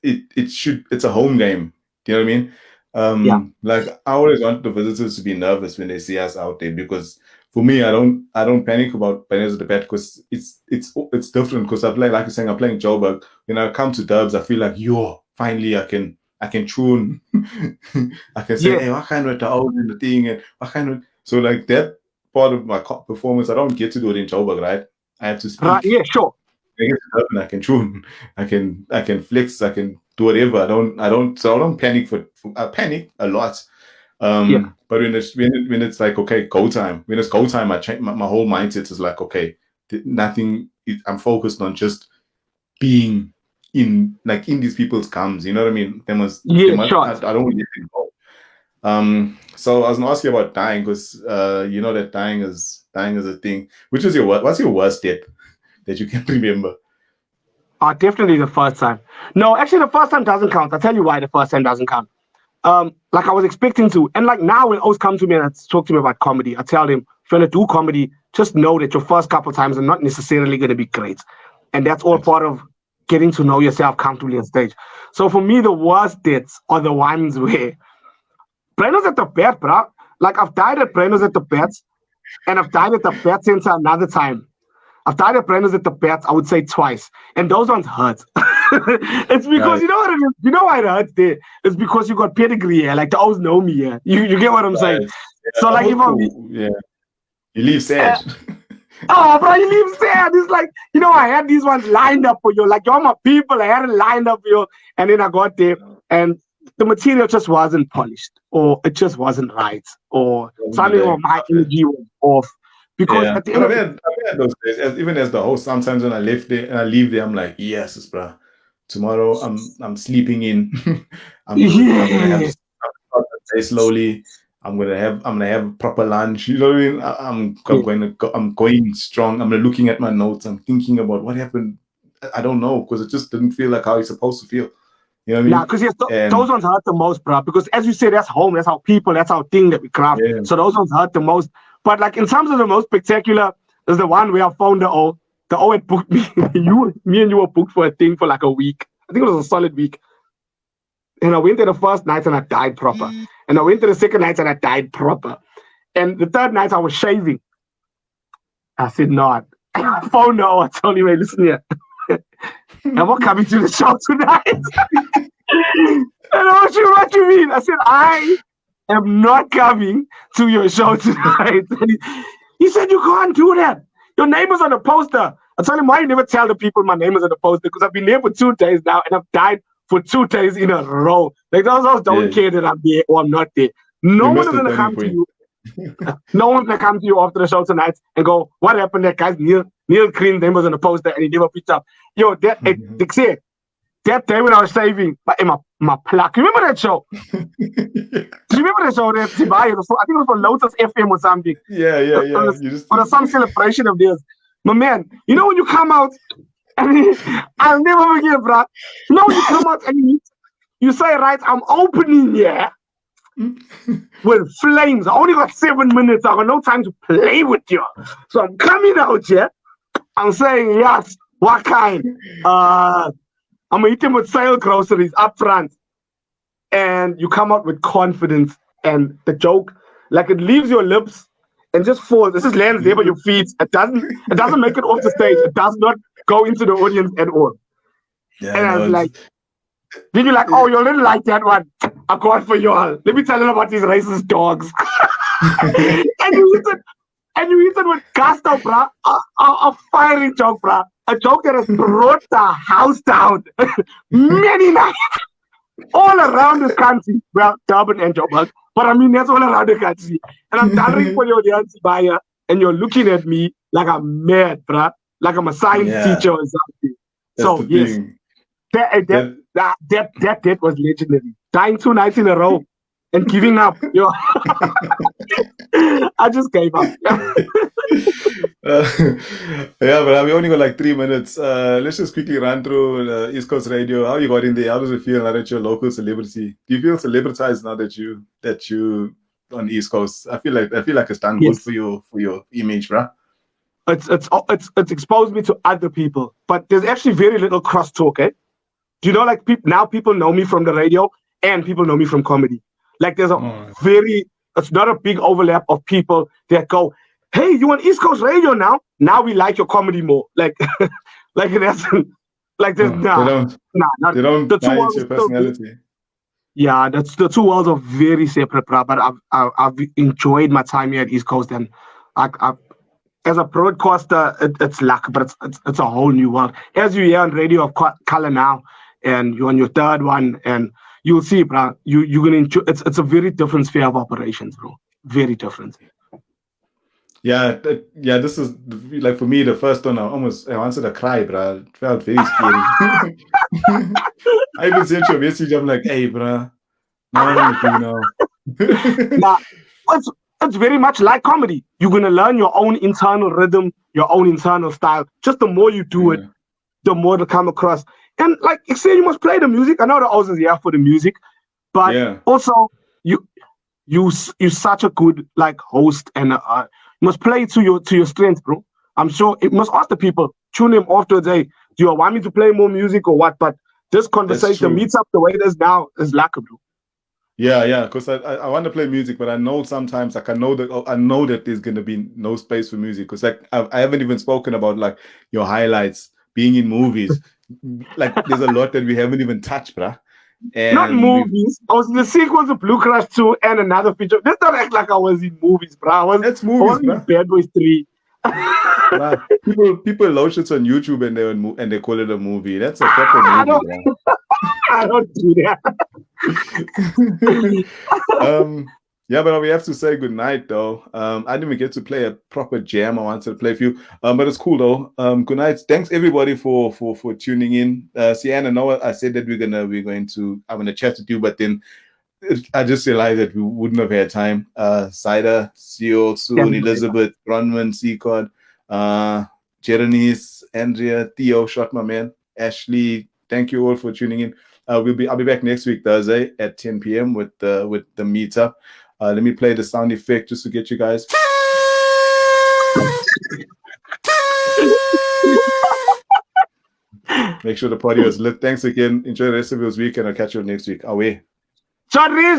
[SPEAKER 1] it's a home game. Do you know what I mean?
[SPEAKER 2] Yeah.
[SPEAKER 1] Like I always want the visitors to be nervous when they see us out there because for me, I don't panic about Brainers at the bat because it's different because I play like you're saying I'm playing Joburg. When I come to Dubs, I feel like finally I can tune. I can say,
[SPEAKER 2] Yeah.
[SPEAKER 1] hey, what kind of the old and the thing and what kind of so like that part of my performance, I don't get to do it in Joburg, right? I have to
[SPEAKER 2] Right.
[SPEAKER 1] speak.
[SPEAKER 2] Yeah. Sure.
[SPEAKER 1] I get to and I can tune, I can flex, I can do whatever. So I don't panic I panic a lot.
[SPEAKER 2] Yeah.
[SPEAKER 1] But when it's like okay, go time. When it's go time, I change my whole mindset is like okay, nothing. I'm focused on just being in these people's comes. You know what I mean? They
[SPEAKER 2] Yeah.
[SPEAKER 1] must.
[SPEAKER 2] Sure.
[SPEAKER 1] I don't want to get involved. So I was gonna ask you about dying because you know that dying is a thing. What's your worst death that you can remember?
[SPEAKER 2] Definitely the first time. No, actually, the first time doesn't count. I'll tell you why the first time doesn't count. Like I was expecting to, and like now when always come to me and talk to me about comedy, I tell them if you're gonna do comedy, just know that your first couple of times are not necessarily gonna be great, and that's all
[SPEAKER 1] Right.
[SPEAKER 2] part of getting to know yourself comfortably on stage. So for me, the worst deaths are the ones where Brenner's at the bat, bro. Like I've died at Brenner's at the bats, and I've died at the bat center another time. I've died at Brenner's at the bats, I would say twice. And those ones hurt. It's because
[SPEAKER 1] Right.
[SPEAKER 2] you know what it is? You know why it hurts there? It's because you got pedigree here. Like the O's know me here. You get what I'm saying?
[SPEAKER 1] Right. Yeah.
[SPEAKER 2] So like if I'm
[SPEAKER 1] Cool. Yeah. You leave
[SPEAKER 2] uh,
[SPEAKER 1] sad.
[SPEAKER 2] oh bro, you leave sad. It's like, I had these ones lined up for you. Like you're my people, I had it lined up for you. And then I got there and the material just wasn't polished, or it just wasn't right, or something on my energy was off. Because
[SPEAKER 1] Yeah,
[SPEAKER 2] at the
[SPEAKER 1] but
[SPEAKER 2] end of the
[SPEAKER 1] I've had those days. Even as the host, sometimes when I left there and I leave there, I'm like, yes, bro. Tomorrow I'm sleeping in. I'm gonna have to
[SPEAKER 2] yeah,
[SPEAKER 1] start the day slowly. I'm gonna have a proper lunch. You know what I mean? I'm
[SPEAKER 2] yeah.
[SPEAKER 1] going to go. I'm going strong. I'm looking at my notes. I'm thinking about what happened. I don't know because it just didn't feel like how it's supposed to feel. You know what I
[SPEAKER 2] Nah,
[SPEAKER 1] mean?
[SPEAKER 2] because yes, those
[SPEAKER 1] And
[SPEAKER 2] ones hurt the most, bro. Because as you say, that's home, that's our people, that's our thing that we craft.
[SPEAKER 1] yeah,
[SPEAKER 2] So those ones hurt the most. But like in terms of the most spectacular, is the one where I found the O. The O had booked me. Me and you were booked for a thing for like a week. I think it was a solid week. And I went to the first night and I died proper. And I went to the second night and I died proper. And the third night I was shaving. I said, no. I phoned the O. I told him, hey, listen here. Am I coming to the show tonight? And what you mean? I said, I am not coming to your show tonight. And he said, you can't do that. Your name is on the poster. I told him, why you never tell the people my name is on the poster? Because I've been there for 2 days now and I've died for 2 days in a row. Like those don't
[SPEAKER 1] yeah.
[SPEAKER 2] care that I'm there or I'm not there.
[SPEAKER 1] You
[SPEAKER 2] No one
[SPEAKER 1] missed
[SPEAKER 2] is
[SPEAKER 1] the
[SPEAKER 2] gonna
[SPEAKER 1] turning
[SPEAKER 2] come to
[SPEAKER 1] point.
[SPEAKER 2] you. No one's gonna come to you after the show tonight and go, what happened? That guy's Neil Green's name was on the poster and he never picked up. Yo, that day when I was saving my plaque. Remember that show? Do you remember that show that Tibai? I think it was for Lotus FM or something.
[SPEAKER 1] Yeah. You just
[SPEAKER 2] Or some celebration of theirs. My man, when you come out, and I'll never forget, bro. When you come out and you say, right, I'm opening here. with flames. I only got 7 minutes. I got no time to play with you. So I'm coming out here. I'm saying, yes, what kind? I'm going to hit him with sale groceries up front. And you come out with confidence. And the joke, like it leaves your lips and just falls. It just lands there by your feet. It doesn't make it off the stage. It does not go into the audience at all.
[SPEAKER 1] Yeah,
[SPEAKER 2] And I was
[SPEAKER 1] no,
[SPEAKER 2] like, then you're like, oh, you didn't like that one. I got for y'all. Let me tell you about these racist dogs. and you hit it with gusto, bruh. A fiery joke, bruh. A joke that has brought the house down many nights all around this country. Well, Durban and Joburg. But I mean, that's all around the country. And I'm dancing for your audience buyer, and you're looking at me like I'm mad, bruh. Like I'm a science teacher or something.
[SPEAKER 1] That's
[SPEAKER 2] So,
[SPEAKER 1] the
[SPEAKER 2] yes.
[SPEAKER 1] thing.
[SPEAKER 2] That was legendary. Dying 2 nights in a row and giving up. I just gave up.
[SPEAKER 1] Yeah, but we only got like 3 minutes. Let's just quickly run through East Coast Radio. How you got in there? How does it feel now that you're a local celebrity? Do you feel celebritized now that you on East Coast? I feel like it's done good for your image, bruh.
[SPEAKER 2] It's exposed me to other people, but there's actually very little crosstalk. Do you know, like people know me from the radio and people know me from comedy. Like there's it's not a big overlap of people that go, hey, you on East Coast Radio now? Now we like your comedy more. Like, like that's like there's
[SPEAKER 1] they don't
[SPEAKER 2] the
[SPEAKER 1] buy
[SPEAKER 2] two
[SPEAKER 1] into your personality.
[SPEAKER 2] Yeah, that's the two worlds are very separate, bro. But I've enjoyed my time here at East Coast, and I as a broadcaster, it's luck, but it's a whole new world. As you hear on radio of color now, and you're on your third one, and you'll see, bro. You're gonna enjoy. It's a very different sphere of operations, bro. Very different.
[SPEAKER 1] Yeah, this is like for me the first one. I wanted to cry, bro. It felt very scary. I even sent you a message. I'm like, hey, bro, now.
[SPEAKER 2] Nah, it's very much like comedy. You're gonna learn your own internal rhythm, your own internal style. Just the more you do it, the more to come across. And like you say, you must play the music. I know the Oz is here for the music, but also you're such a good like host, and you must play to your strength, bro. I'm sure it must ask the people, tune him afterwards, hey, do you want me to play more music or what? But this conversation meets up the way it is now is lucky, bro.
[SPEAKER 1] Yeah, because I want to play music, but I know sometimes like I know that there's gonna be no space for music because like I haven't even spoken about like your highlights, being in movies. Like there's a lot that we haven't even touched, bruh. And
[SPEAKER 2] not movies. I was in the sequels of Blue Crush 2 and another feature. Let's not act like I was in movies, bro.
[SPEAKER 1] That's movies, bro.
[SPEAKER 2] Bad Boys 3.
[SPEAKER 1] People launch it on YouTube and they call it a movie. That's a proper movie, bro.
[SPEAKER 2] I don't do that.
[SPEAKER 1] Yeah, but we have to say goodnight though. I didn't even get to play a proper jam. I wanted to play a few. But it's cool though. Good night. Thanks everybody for tuning in. Sienna, no, I said that I'm gonna chat with you, but then I just realized that we wouldn't have had time. Cider, see you all soon. Elizabeth, Bronwyn, Seacod, Jerenice, Andrea, Theo, shot my man, Ashley. Thank you all for tuning in. I'll be back next week Thursday at 10 p.m. with the meetup. Let me play the sound effect just to get you guys. Make sure the party was lit. Thanks again. Enjoy the rest of your week, and I'll catch you next week. Away.
[SPEAKER 2] Sorry.